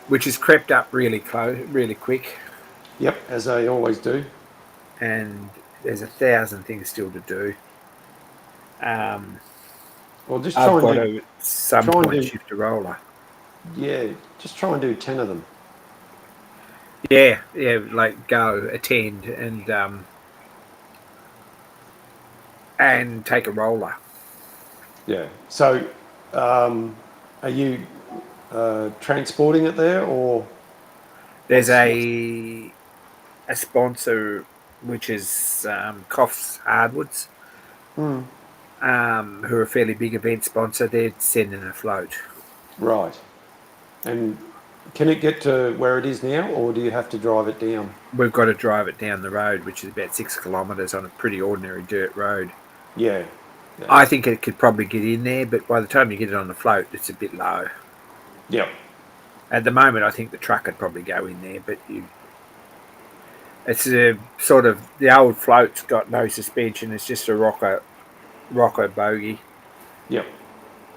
which has crept up really quick. Yep, as they always do. And there's 1,000 things still to do. Well, just I've got to at some point shift a roller. Yeah, just try and do 10 of them. Yeah, like go attend and take a roller. Yeah. So, are you transporting it there, or? There's a sponsor which is Coffs Hardwoods, Hmm. who are a fairly big event sponsor. They're sending a float. Right. And can it get to where it is now, or do you have to drive it down? We've got to drive it down the road, which is about 6 kilometres on a pretty ordinary dirt road. Yeah. I think it could probably get in there, but by the time you get it on the float, it's a bit low. Yep. At the moment, I think the truck could probably go in there, but it's a sort of the old float's got no suspension. It's just a rocker bogie, Yep.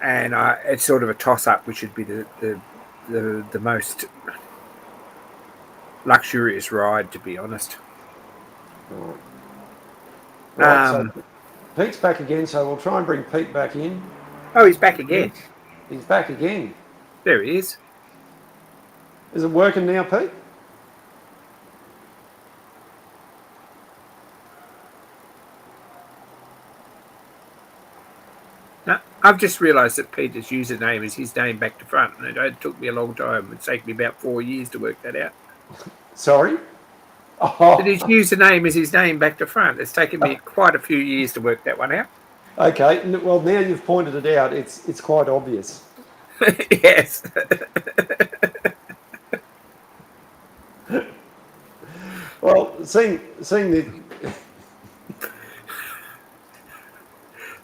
and it's sort of a toss up, which would be the most luxurious ride, to be honest. Right. Right. Um, So Pete's back again. So we'll try and bring Pete back in. oh, he's back again. He's back again. There he is. Is it working now, Pete? Now, I've just realised that Peter's username is his name back to front, and it took me a long time. It's taken me about 4 years to work that out. Sorry? That his Oh, username is his name back to front. It's taken me quite a few years to work that one out. okay. Well, now you've pointed it out. It's quite obvious. Yes. Well, seeing the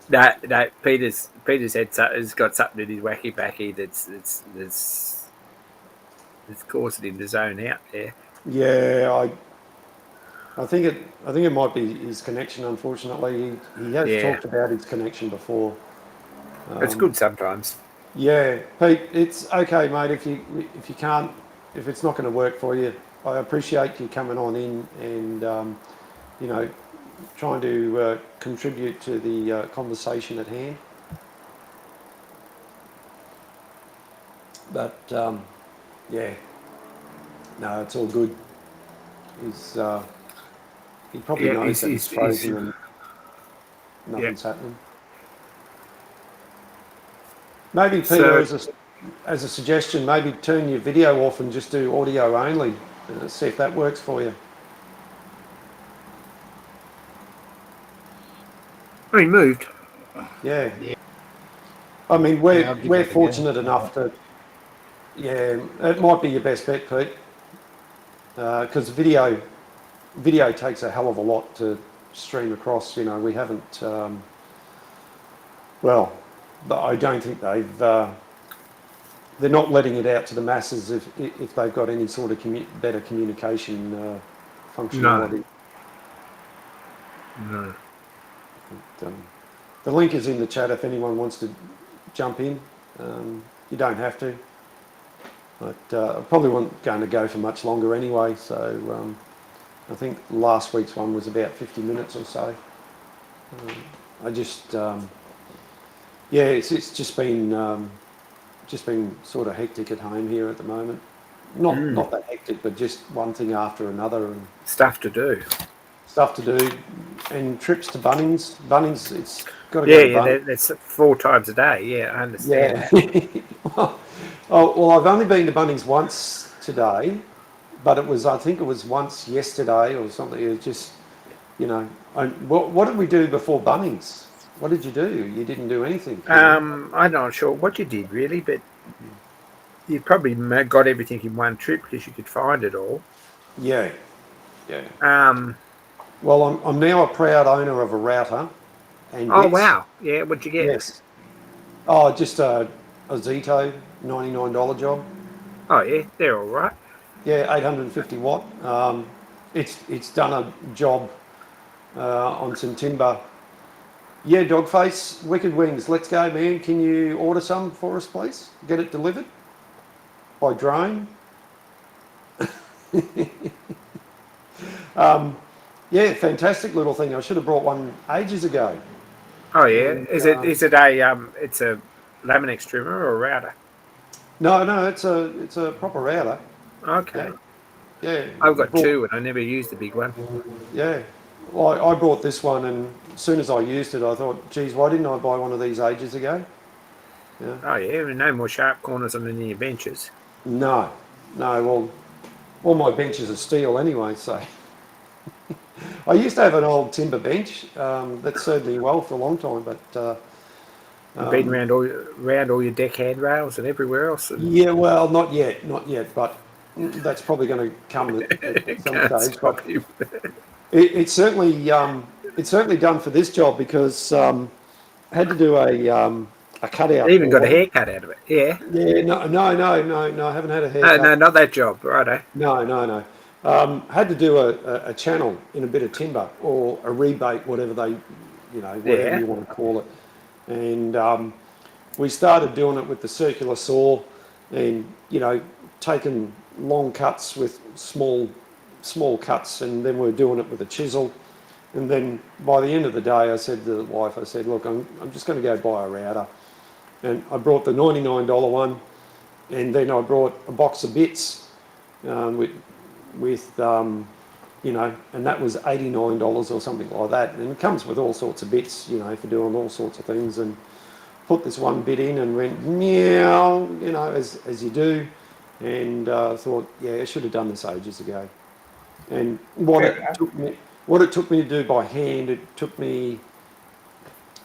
No. Peter's has got something in his wacky backy that's causing him to zone out there. yeah, I think it might be his connection. Unfortunately, he has Yeah. talked about his connection before. It's good sometimes. Yeah, Pete, it's okay, mate. If you can't, if it's not going to work for you, I appreciate you coming on in and you know, trying to contribute to the conversation at hand. But yeah, no, it's all good. He probably knows that it's frozen and nothing's happening. Maybe Peter, as a suggestion, maybe turn your video off and just do audio only. See if that works for you. Oh, he moved. Yeah. I mean, we're that a fortunate go. enough to. Yeah, it might be your best bet, Pete, because video takes a hell of a lot to stream across. You know, we haven't. Well, I don't think they're not letting it out to the masses if they've got any sort of better communication functionality. No. But, the link is in the chat if anyone wants to jump in. You don't have to. But I probably wasn't going to go for much longer anyway, so I think last week's one was about 50 minutes or so. I just, yeah, it's just been sort of hectic at home here at the moment. Not that hectic, but just one thing after another and Stuff to do. stuff to do, and trips to Bunnings. Bunnings, it's got to Yeah, go to yeah, Bunnings. that's 4 times a day. Yeah, I understand. Yeah. well, I've only been to Bunnings once today, but I think it was once yesterday or something. It was just, you know, what did we do before Bunnings? What did you do? You didn't do anything. I'm not sure what you did really, but you probably got everything in one trip because you could find it all. Yeah. Yeah. Well, I'm now a proud owner of a router. And oh yes, wow, yeah. What'd you get? yes. Oh, just a Zito $99 job. Oh yeah, they're all right. Yeah, 850 watt. It's done a job on some timber. Yeah, Dogface, Wicked Wings, let's go, man. Can you order some for us, please? Get it delivered by drone. Yeah, fantastic little thing. I should have brought one ages ago. Oh yeah, And, is it it's a Laminex trimmer or a router? No, it's a proper router. Okay, Yeah. I've got 2 and I never used the big one. Yeah. Well, I bought this one, and as soon as I used it, I thought, geez, why didn't I buy one of these ages ago? Yeah. Oh yeah, no more sharp corners on any of your benches. No. Well, all my benches are steel anyway, so. I used to have an old timber bench that served me well for a long time, but You've been around all your deck handrails and everywhere else. And yeah, well, not yet, but that's probably going to come at some can't stage. But stop you. it's certainly done for this job because I had to do a cutout Even got a for. haircut out of it. Yeah. Yeah, no, I haven't had a No, haircut. no, not that job. Righto. No. Had to do a channel in a bit of timber or a rebate, whatever whatever Yeah. you want to call it. And we started doing it with the circular saw and, taking long cuts with small cuts, and then we were doing it with a chisel. And then by the end of the day, I said to the wife, I said, look, I'm just going to go buy a router. And I brought the $99 one, and then I brought a box of bits and that was $89 or something like that. And it comes with all sorts of bits, for doing all sorts of things. And put this one bit in and went meow, as you do. And thought, yeah, I should have done this ages ago. And what it took me to do by hand, it took me,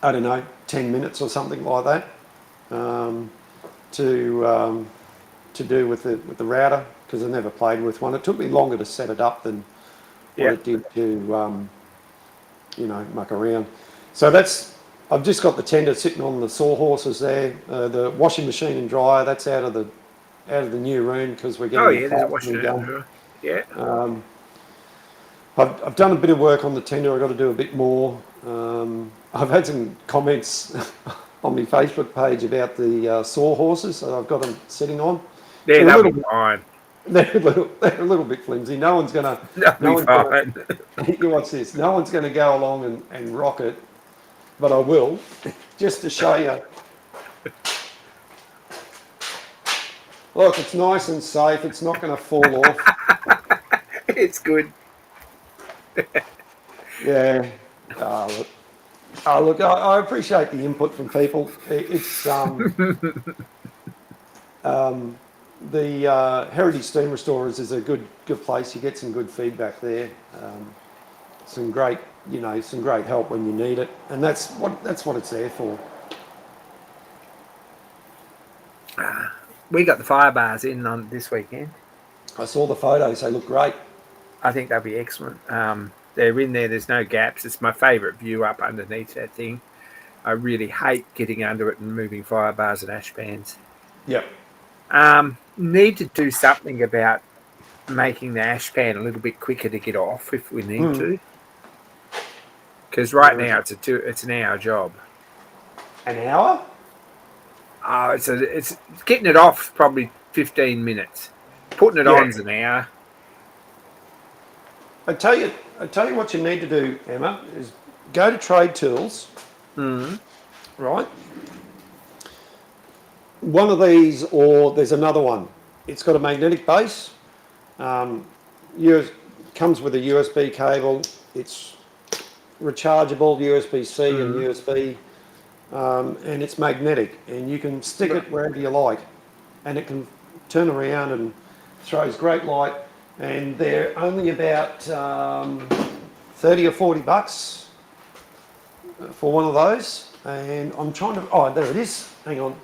I don't know, 10 minutes or something like that to do with the router, because I never played with one. It took me longer to set it up than what it did to muck around. So I've just got the tender sitting on the sawhorses there. The washing machine and dryer, that's out of the new room because we're getting the There's a plastering washing done. Yeah. I've done a bit of work on the tender. I've got to do a bit more. I've had some comments on my Facebook page about the sawhorses that I've got them sitting on. Yeah, They're a that'll be fine. they're a little bit flimsy. No one's gonna. That'll be fine. You watch this. No one's going to go along and rock it, but I will, just to show you. Look, it's nice and safe. It's not going to fall off. It's good. Yeah. Look, I appreciate the input from people. It's the Heritage Steam Restorers is a good place. You get some good feedback there. Some great help when you need it, and that's what it's there for. We got the fire bars in on this weekend. I saw the photos; they look great. I think they'll be excellent. They're in there. There's no gaps. It's my favourite view up underneath that thing. I really hate getting under it and moving fire bars and ash pans. Yep. Need to do something about making the ash pan a little bit quicker to get off if we need to. Because right now it's an hour job. An hour? It's getting it off probably 15 minutes. Putting it on's an hour. I tell you what you need to do, Emma, is go to Trade Tools. Right. One of these, or there's another one. It's got a magnetic base. Comes with a USB cable. It's rechargeable, USB-C and USB, and it's magnetic, and you can stick it wherever you like, and it can turn around and throws great light, and they're only about 30 or 40 bucks for one of those, and I'm trying to, oh, there it is, hang on.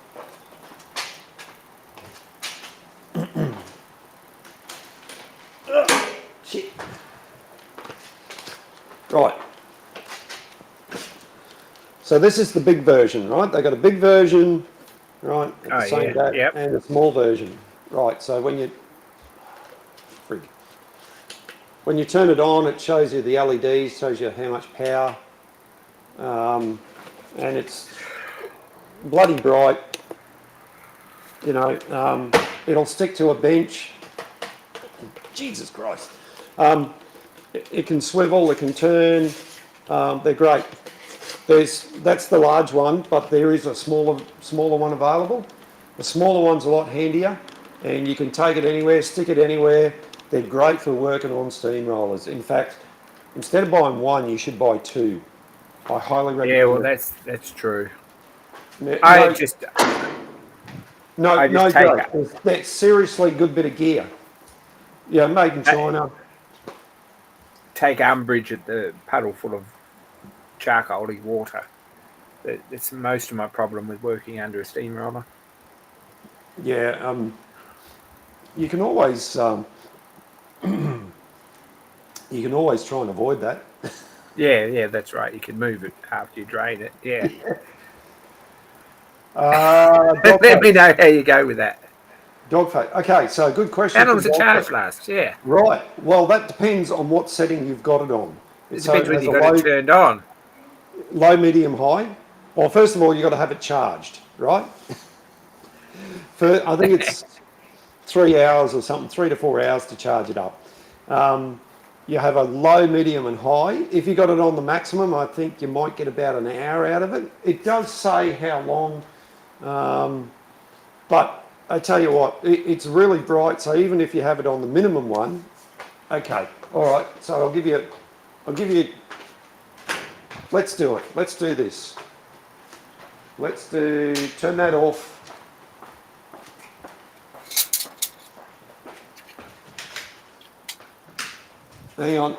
Oh, shit. Right. So this is the big version, right? They got a big version, right, at the same date, and a small version, right? So when you turn it on, it shows you the LEDs, shows you how much power, and it's bloody bright. It'll stick to a bench. Jesus Christ! It can swivel, it can turn. They're great. That's the large one, but there is a smaller one available. The smaller one's a lot handier, and you can take it anywhere, stick it anywhere. They're great for working on steamrollers. In fact, instead of buying one, you should buy two. I highly recommend. Yeah, well, that's true. No joke. That's seriously a good bit of gear. Yeah, made in China. Take umbrage at the puddle full of charcoaly water. That's most of my problem with working under a steamroller. Yeah, you can always try and avoid that. Yeah, that's right. You can move it after you drain it. Yeah. Dog Let me face. know how you go with that. Dog face. Okay, so good question How long from does the dog charge face. last? Yeah. Right. Well, that depends on what setting you've got it on. It So it depends when has you a got it turned on. low, medium, high. Well, first of all, you've got to have it charged, right? I think it's 3 hours or something, 3 to 4 hours to charge it up. You have a low, medium, and high. If you got it on the maximum, I think you might get about an hour out of it. It does say how long, but I tell you what, it's really bright. So even if you have it on the minimum one, okay, all right. So I'll give you. Let's do it. Let's do this. Turn that off. Hang on.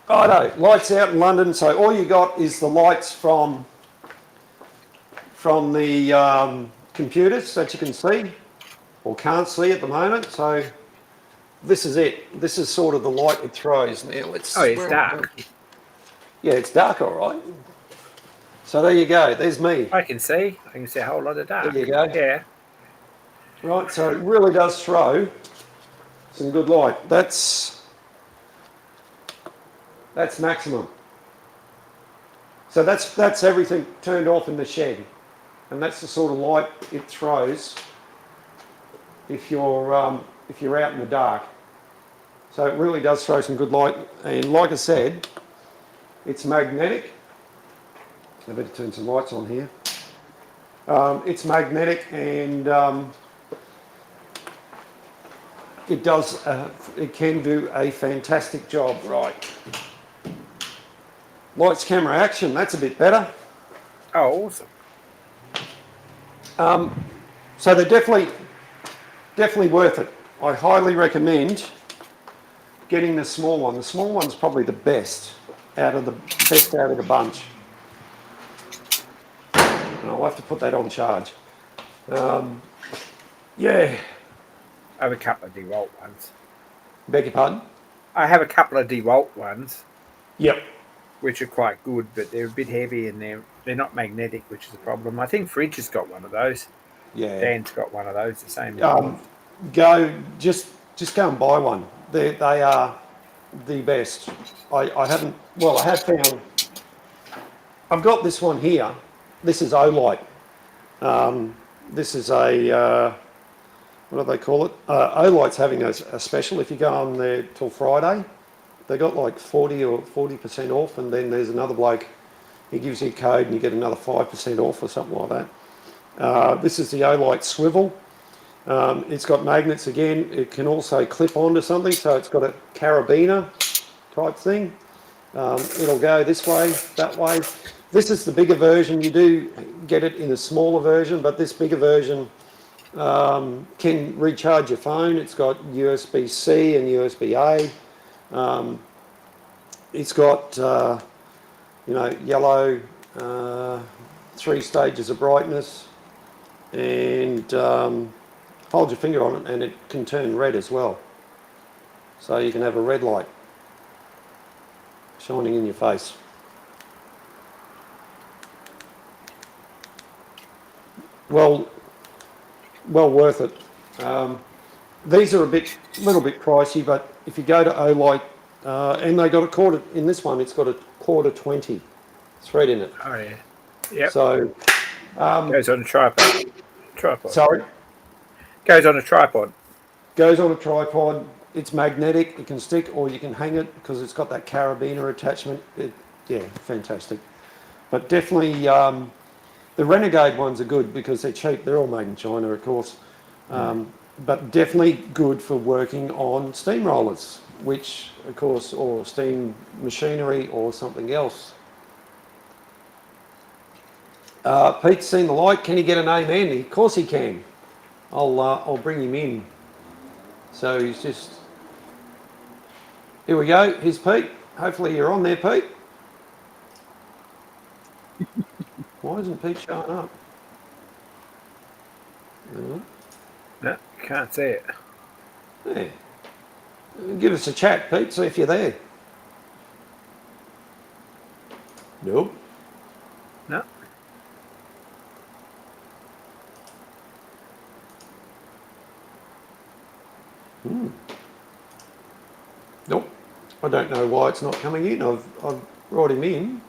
Oh no, lights out in London, so all you got is the lights from the computers that you can see, or can't see at the moment, so this is it. This is sort of the light it throws. Now let's... Oh, it's dark. Yeah, it's dark, all right. So there you go, there's me. I can see a whole lot of dark. There you go. Yeah. Right, so it really does throw some good light. That's maximum. So that's everything turned off in the shed, and that's the sort of light it throws if you're out in the dark. So it really does throw some good light, and like I said, it's magnetic. I better turn some lights on here. It's magnetic, and it can do a fantastic job. Right. Lights, camera, action. That's a bit better. Oh, awesome. So they're definitely worth it. I highly recommend getting the small one. The small one's probably the best out of the bunch. And I'll have to put that on charge. Yeah. I have a couple of DeWalt ones. Beg your pardon? I have a couple of DeWalt ones, Yep. which are quite good, but they're a bit heavy and they're not magnetic, which is a problem. I think Fridge has got one of those. Yeah. Dan's got one of those, the same. Just go and buy one. They are the best. I have found. I've got this one here. This is Olight. This is a what do they call it? Olight's having a special. If you go on there till Friday, they got like 40% off, and then there's another bloke. He gives you a code, and you get another 5% off or something like that. This is the Olight swivel. It's got magnets again. It can also clip onto something, so it's got a carabiner type thing. It'll go this way, that way. This is the bigger version. You do get it in a smaller version, but this bigger version can recharge your phone. It's got USB-C and USB-A. It's got yellow, 3 stages of brightness, and hold your finger on it and it can turn red as well. So you can have a red light shining in your face. Well worth it. These are little bit pricey, but if you go to Olight, and they got a quarter, in this one it's got a quarter 20 thread in it. Oh yeah. Yep. So goes on a tripod. Sorry? Goes on a tripod. Goes on a tripod. It's magnetic. It can stick, or you can hang it because it's got that carabiner attachment. Yeah, fantastic. But definitely, the Renegade ones are good because they're cheap. They're all made in China, of course. But definitely good for working on steamrollers, which, of course, or steam machinery or something else. Pete's seen the light. Can he get an amen? Of course he can. I'll bring him in. So he's just... Here we go. Here's Pete. Hopefully you're on there, Pete. Why isn't Pete showing up? No, can't see it. Yeah. Give us a chat, Pete, see if you're there. Nope. No. Nope. I don't know why it's not coming in. I've brought him in.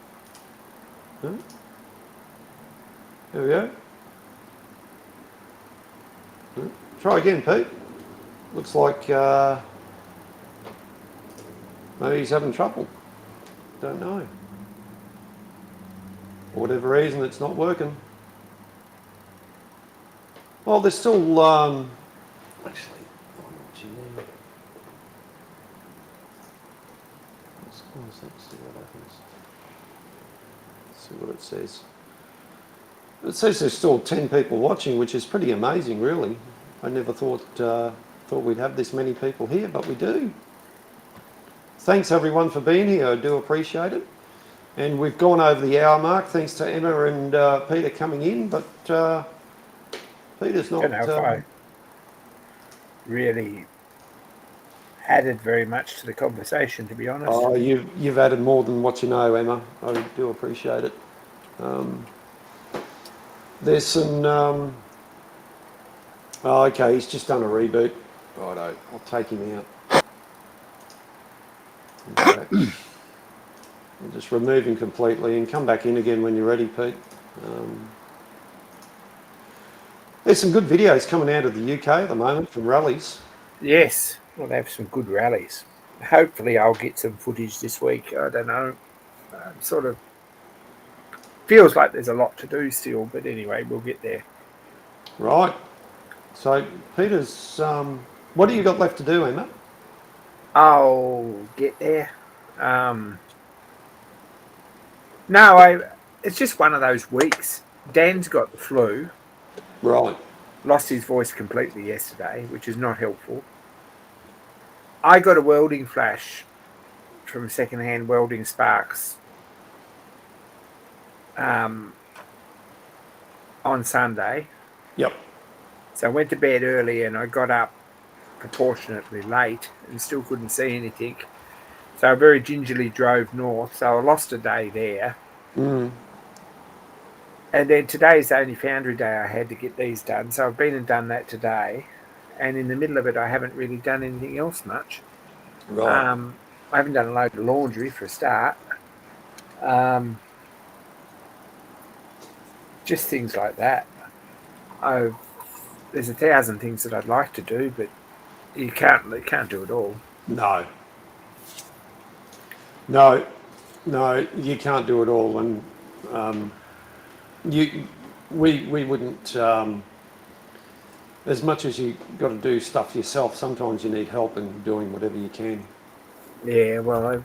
Huh? There we go. Huh? Try again, Pete. Looks like maybe he's having trouble. Don't know. For whatever reason, it's not working. Well, there's still actually. Let's see what happens. Let's see what it says. It says there's still 10 people watching, which is pretty amazing, really. I never thought we'd have this many people here, but we do. Thanks everyone for being here. I do appreciate it. And we've gone over the hour mark, thanks to Emma and Peter coming in, but Peter's not... I don't know if I really added very much to the conversation, to be honest. Oh, you've added more than what you know, Emma. I do appreciate it. There's some... oh, okay, he's just done a reboot. Righto, I'll take him out. Okay. I'll just remove him completely and come back in again when you're ready, Pete. There's some good videos coming out of the UK at the moment from rallies. Yes, well, they have some good rallies. Hopefully I'll get some footage this week. I don't know. Sort of feels like there's a lot to do still, but anyway, we'll get there. Right. So, Peter's... what do you got left to do, Emma? I'll get there. No, it's just one of those weeks. Dan's got the flu. Right. Lost his voice completely yesterday, which is not helpful. I got a welding flash from secondhand welding sparks on Sunday. Yep. So I went to bed early and I got up proportionately late and still couldn't see anything. So I very gingerly drove north. So I lost a day there. Mm. And then today's the only foundry day I had to get these done. So I've been and done that today. And in the middle of it, I haven't really done anything else much. Right. I haven't done a load of laundry for a start. Just things like that. There's 1,000 things that I'd like to do, but you can't do it all. No, you can't do it all, and we wouldn't. As much as you got to do stuff yourself, sometimes you need help in doing whatever you can. Yeah, well, I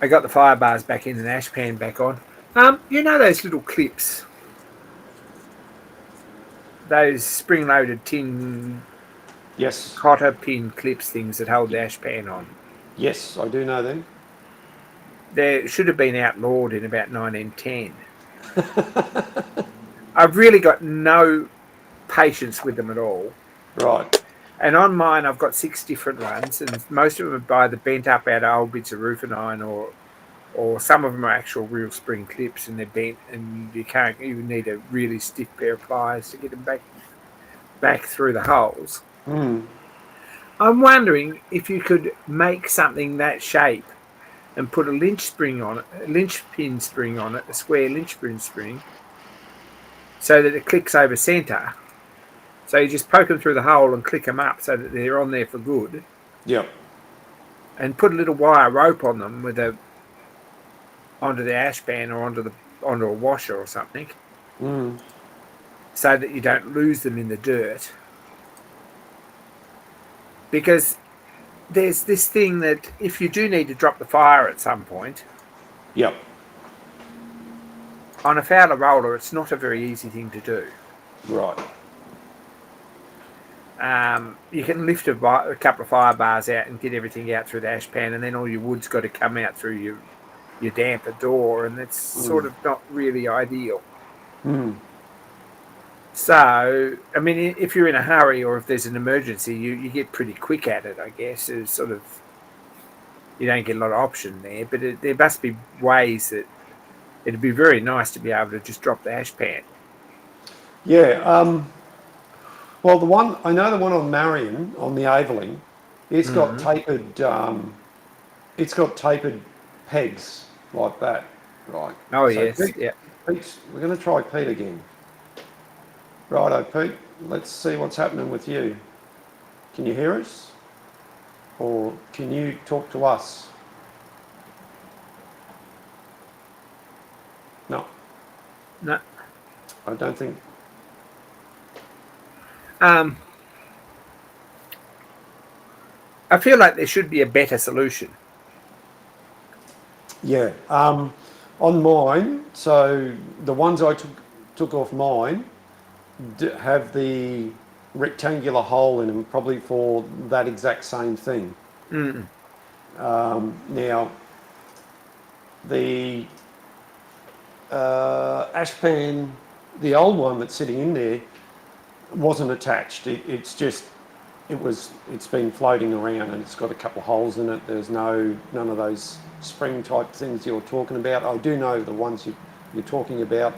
got the fire bars back in and ash pan back on. You know those little clips, those spring-loaded tin, Yes. cotter pin clips things that hold the ash pan on. Yes, I do know them. They should have been outlawed in about 1910. I've really got no patience with them at all. Right. And on mine, I've got 6 different ones, and most of them are either bent up out of old bits of roof and iron, or some of them are actual real spring clips, and they're bent, and you need a really stiff pair of pliers to get them back through the holes. Mm. I'm wondering if you could make something that shape and put a linch pin spring on it, a square linch pin spring, so that it clicks over centre. So you just poke them through the hole and click them up so that they're on there for good. Yep. And put a little wire rope on them onto the ash pan or onto a washer or something, so that you don't lose them in the dirt. Because there's this thing that if you do need to drop the fire at some point, Yep. on a Fowler roller, it's not a very easy thing to do. Right. You can lift a couple of fire bars out and get everything out through the ash pan, and then all your wood's got to come out through your damper door, and it's sort of not really ideal. Mm. So, I mean, if you're in a hurry or if there's an emergency, you get pretty quick at it, I guess. It's sort of, you don't get a lot of option there, but there must be ways that it'd be very nice to be able to just drop the ash pan. Yeah. Well, the one the one on Marion on the Aveling, it's got tapered. It's got tapered pegs like that, right? Oh, So yes, yeah. Pete, we're going to try Pete again. Righto, Pete. Let's see what's happening with you. Can you hear us, or can you talk to us? No, No. I don't think. I feel like there should be a better solution. Yeah. On mine, so the ones I took off mine have the rectangular hole in them, probably for that exact same thing. Mm. Now, the ash pan, the old one that's sitting in there, wasn't attached. It's been floating around and it's got a couple of holes in it. There's none of those spring type things you're talking about. I do know the ones you're talking about.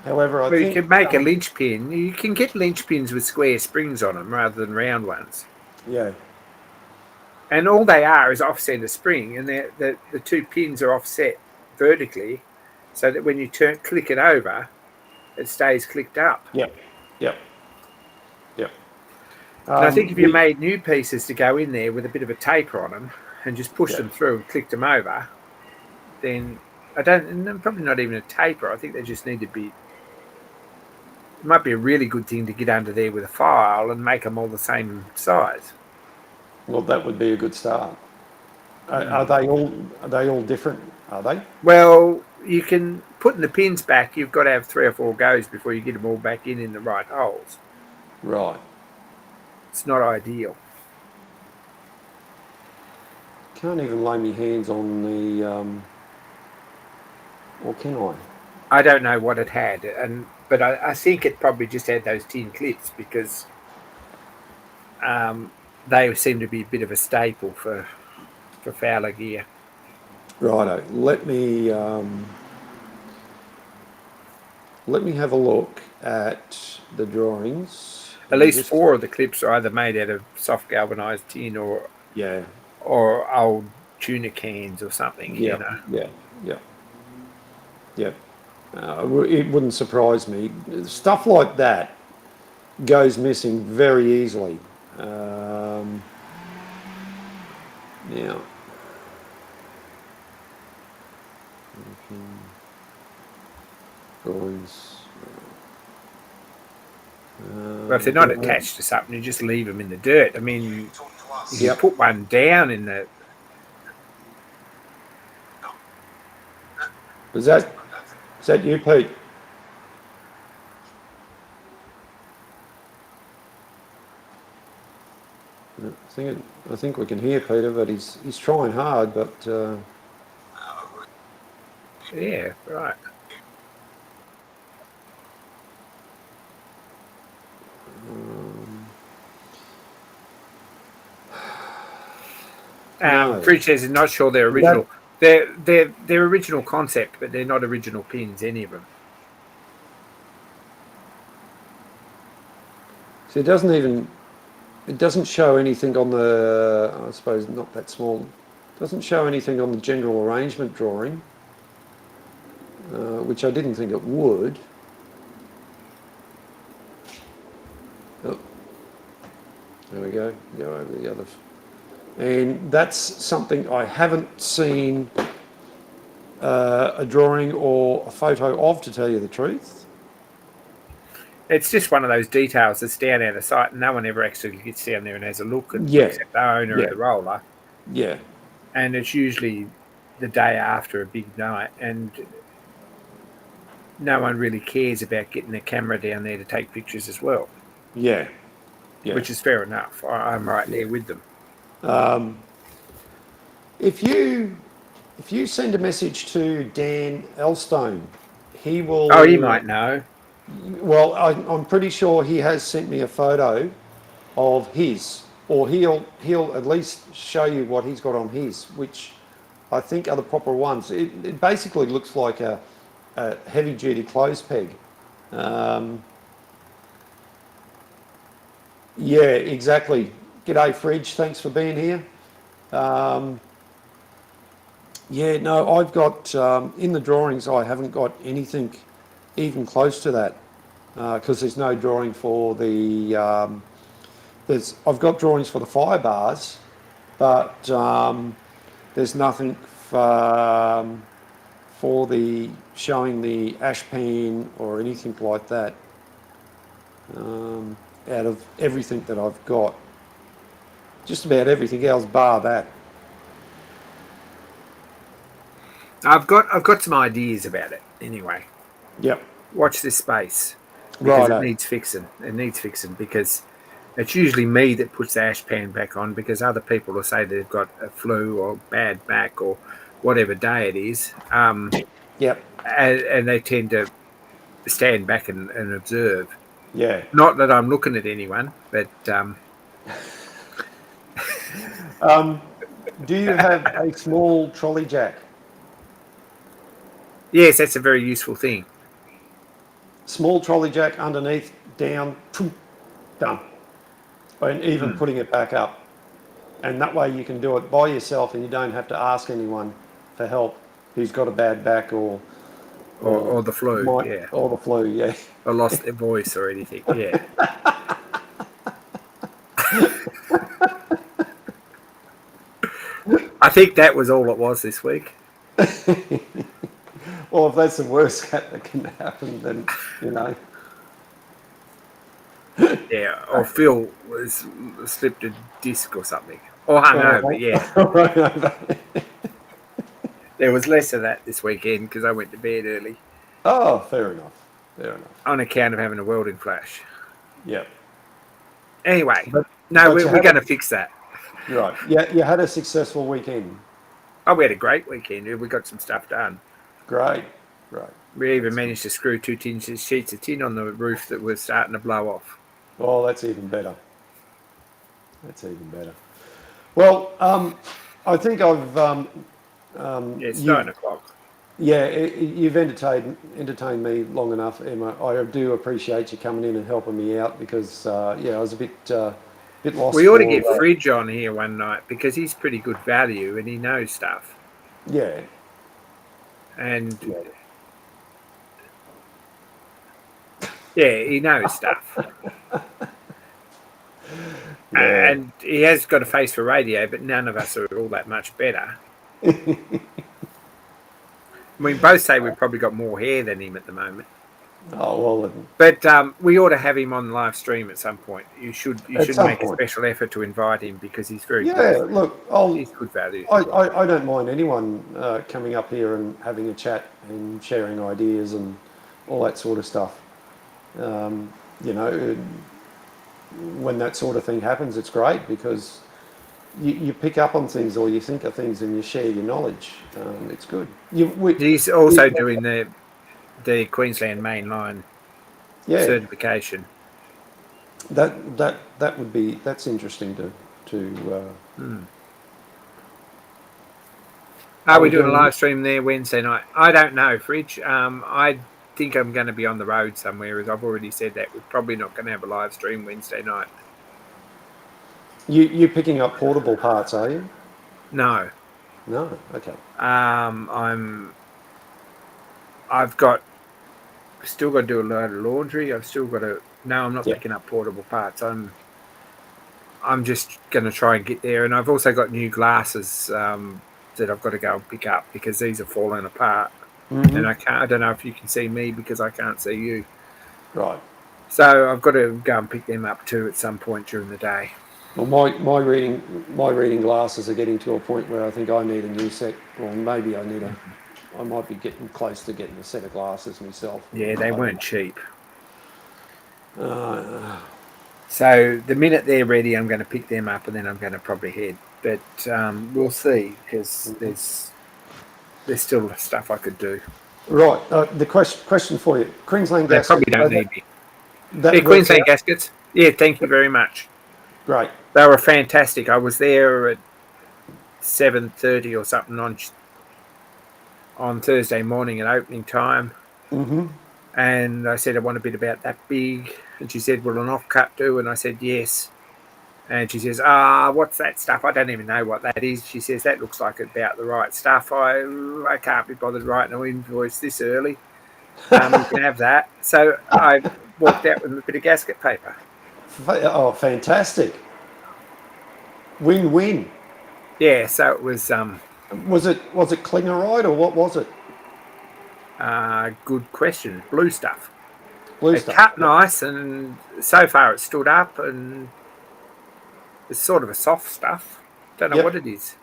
However, I think you can make a linch pin. You can get linch pins with square springs on them rather than round ones. Yeah. And all they are is offset a spring, and the two pins are offset vertically, so that when you click it over, it stays clicked up. Yep. Yep. Yep. And I think if you made new pieces to go in there with a bit of a taper on them and just push them through and clicked them over, then probably not even a taper. I think they just need to be. It might be a really good thing to get under there with a file and make them all the same size. Well, that would be a good start. Are they all different? Are they? Well, you can putting the pins back. You've got to have 3 or 4 goes before you get them all back in the right holes. Right. It's not ideal. Can't even lay my hands on the. Or can I? I don't know what it had, but I think it probably just had those tin clips because they seem to be a bit of a staple for Fowler gear. Righto. Let me have a look at the drawings. At least 4 of the clips are either made out of soft galvanized tin or old tuna cans or something. Yeah. You know? Yeah. It wouldn't surprise me. Stuff like that goes missing very easily. Now, drawings. Well, if they're not attached to something, you just leave them in the dirt. I mean, you put one down in the. Is that you, Pete? I think we can hear Peter, but he's trying hard. But yeah, right. Fridge says he's not sure they're original. They're original concept, but they're not original pins, any of them. So it doesn't show anything on the, I suppose not that small, doesn't show anything on the general arrangement drawing, which I didn't think it would. Oh, there we go over the other. And that's something I haven't seen a drawing or a photo of, to tell you the truth. It's just one of those details that's down out of sight, and no one ever actually gets down there and has a look, except the owner of the roller. Yeah. And it's usually the day after a big night, and no one really cares about getting a camera down there to take pictures as well. Yeah. Yeah. Which is fair enough. I'm right there with them. If you send a message to Dan Elstone, he will. Oh, you might know. Well, I'm pretty sure he has sent me a photo of his, or he'll at least show you what he's got on his, which I think are the proper ones. It basically looks like a heavy duty clothes peg. Yeah, exactly. G'day, Fridge. Thanks for being here. Yeah, no, I've got in the drawings. I haven't got anything even close to that because there's no drawing for the. I've got drawings for the fire bars, but there's nothing for the showing the ash pan or anything like that. Out of everything that I've got, just about everything else bar that. I've got some ideas about it anyway. Yep. Watch this space because Right. it needs fixing. It needs fixing because it's usually me that puts the ash pan back on because other people will say they've got a flu or bad back or whatever day it is. Yep. And they tend to stand back and observe. Yeah. Not that I'm looking at anyone, but do you have a small trolley jack? yes, that's a very useful thing. Small trolley jack underneath, down, done. And even putting it back up. And that way you can do it by yourself and you don't have to ask anyone for help who's got a bad back or the flu, yeah. Or the flu, yeah. Or lost their voice or anything, yeah. I think that was all it was this week. Well, if that's the worst that can happen, then, you know. Yeah, or Phil was slipped a disc or something. Or hungover, yeah. There was less of that this weekend because I went to bed early. Oh, fair enough. Fair enough. On account of having a welding flash. Yeah. Anyway, but we're going to fix that. Right. Yeah, you had a successful weekend. Oh, we had a great weekend. We got some stuff done. Great. We even managed to screw 2 sheets of tin on the roof that was starting to blow off. Oh, that's even better. Well, I think I've... it's 9 o'clock. Yeah, you've entertained me long enough, Emma. I do appreciate you coming in and helping me out because, I was a bit lost. We ought to get Fridge on here one night because he's pretty good value and he knows stuff. Yeah. And... yeah, he knows stuff. Yeah. And he has got a face for radio, but none of us are all that much better. We both say we've probably got more hair than him at the moment. Oh, well. But we ought to have him on live stream at some point. You should make a special effort to invite him because he's very good. Yeah, look, he's good value. I don't mind anyone coming up here and having a chat and sharing ideas and all that sort of stuff. When that sort of thing happens, it's great because you pick up on things or you think of things and you share your knowledge. It's good. He's also doing the Queensland Mainline certification. That's interesting to. Are we doing a live stream there Wednesday night? I don't know, Fridge. I think I'm going to be on the road somewhere, as I've already said that. We're probably not going to have a live stream Wednesday night. You're picking up portable parts, are you? No. No. Okay. Still got to do a load of laundry. I've still got to. No, I'm not picking up portable parts. I'm just going to try and get there, and I've also got new glasses that I've got to go and pick up because these are falling apart. Mm-hmm. And I don't know if you can see me because I can't see you. Right. So I've got to go and pick them up too at some point during the day. Well, my reading glasses are getting to a point where I think I need a new set, or maybe I I might be getting close to getting a set of glasses myself. Yeah, they weren't cheap. Uh, So the minute they're ready, I'm going to pick them up, and then I'm going to probably head. But we'll see, because there's still stuff I could do. right. The question for you: Queensland They Gasket. probably don't need me. That Yeah, worked Queensland out? Gaskets. Yeah, thank you very much. Great. They were fantastic. I was there at 7:30 or something on Thursday morning at opening time. Mm-hmm. And I said, I want a bit about that big. And she said, will an offcut do? And I said, yes. And she says, what's that stuff? I don't even know what that is. She says, that looks like about the right stuff. I can't be bothered writing an invoice this early. You can have that. So I walked out with a bit of gasket paper. Oh, fantastic! Win-win. Yeah, so it was Was it Klingerite or what was it? good question. Blue stuff. Blue It stuff. cut nice, and so far it stood up, and it's sort of a soft stuff. Don't know Yep. what it is.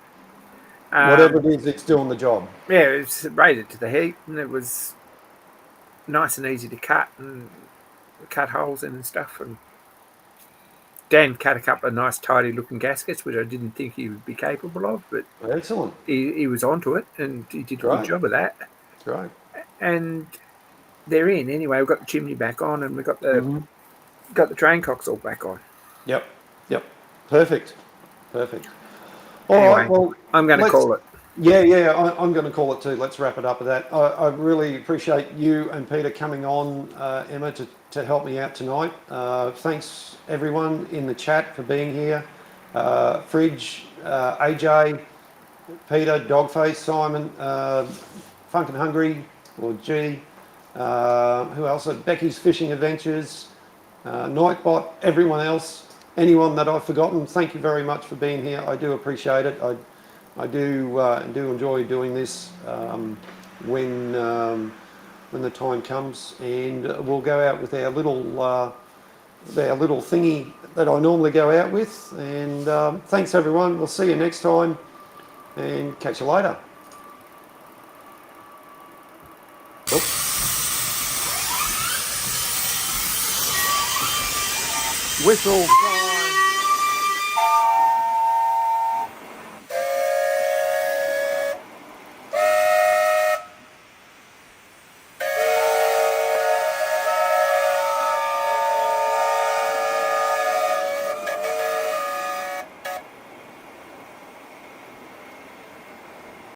Whatever it is, it's doing the job. Yeah, it's rated to the heat, and it was nice and easy to cut, and cut holes in and stuff. And Dan cut a couple of nice, tidy-looking gaskets, which I didn't think he would be capable of, but Excellent. he was onto it, and he did a Great. good job of that. Great. And they're in anyway. We've got the chimney back on, and we've got the drain cocks all back on. Yep. Perfect. All Anyway, right. Well, I'm going to call it. Yeah. I'm going to call it too. Let's wrap it up with that. I really appreciate you and Peter coming on, Emma, to help me out tonight. Thanks everyone in the chat for being here. Fridge, AJ, Peter, Dogface, Simon, Funk and Hungry, or G. Who else? Becky's Fishing Adventures, Nightbot, everyone else. Anyone that I've forgotten, thank you very much for being here. I do appreciate it. I do enjoy doing this when the time comes, and we'll go out with our little thingy that I normally go out with. And thanks everyone. We'll see you next time, and catch you later. Whistle.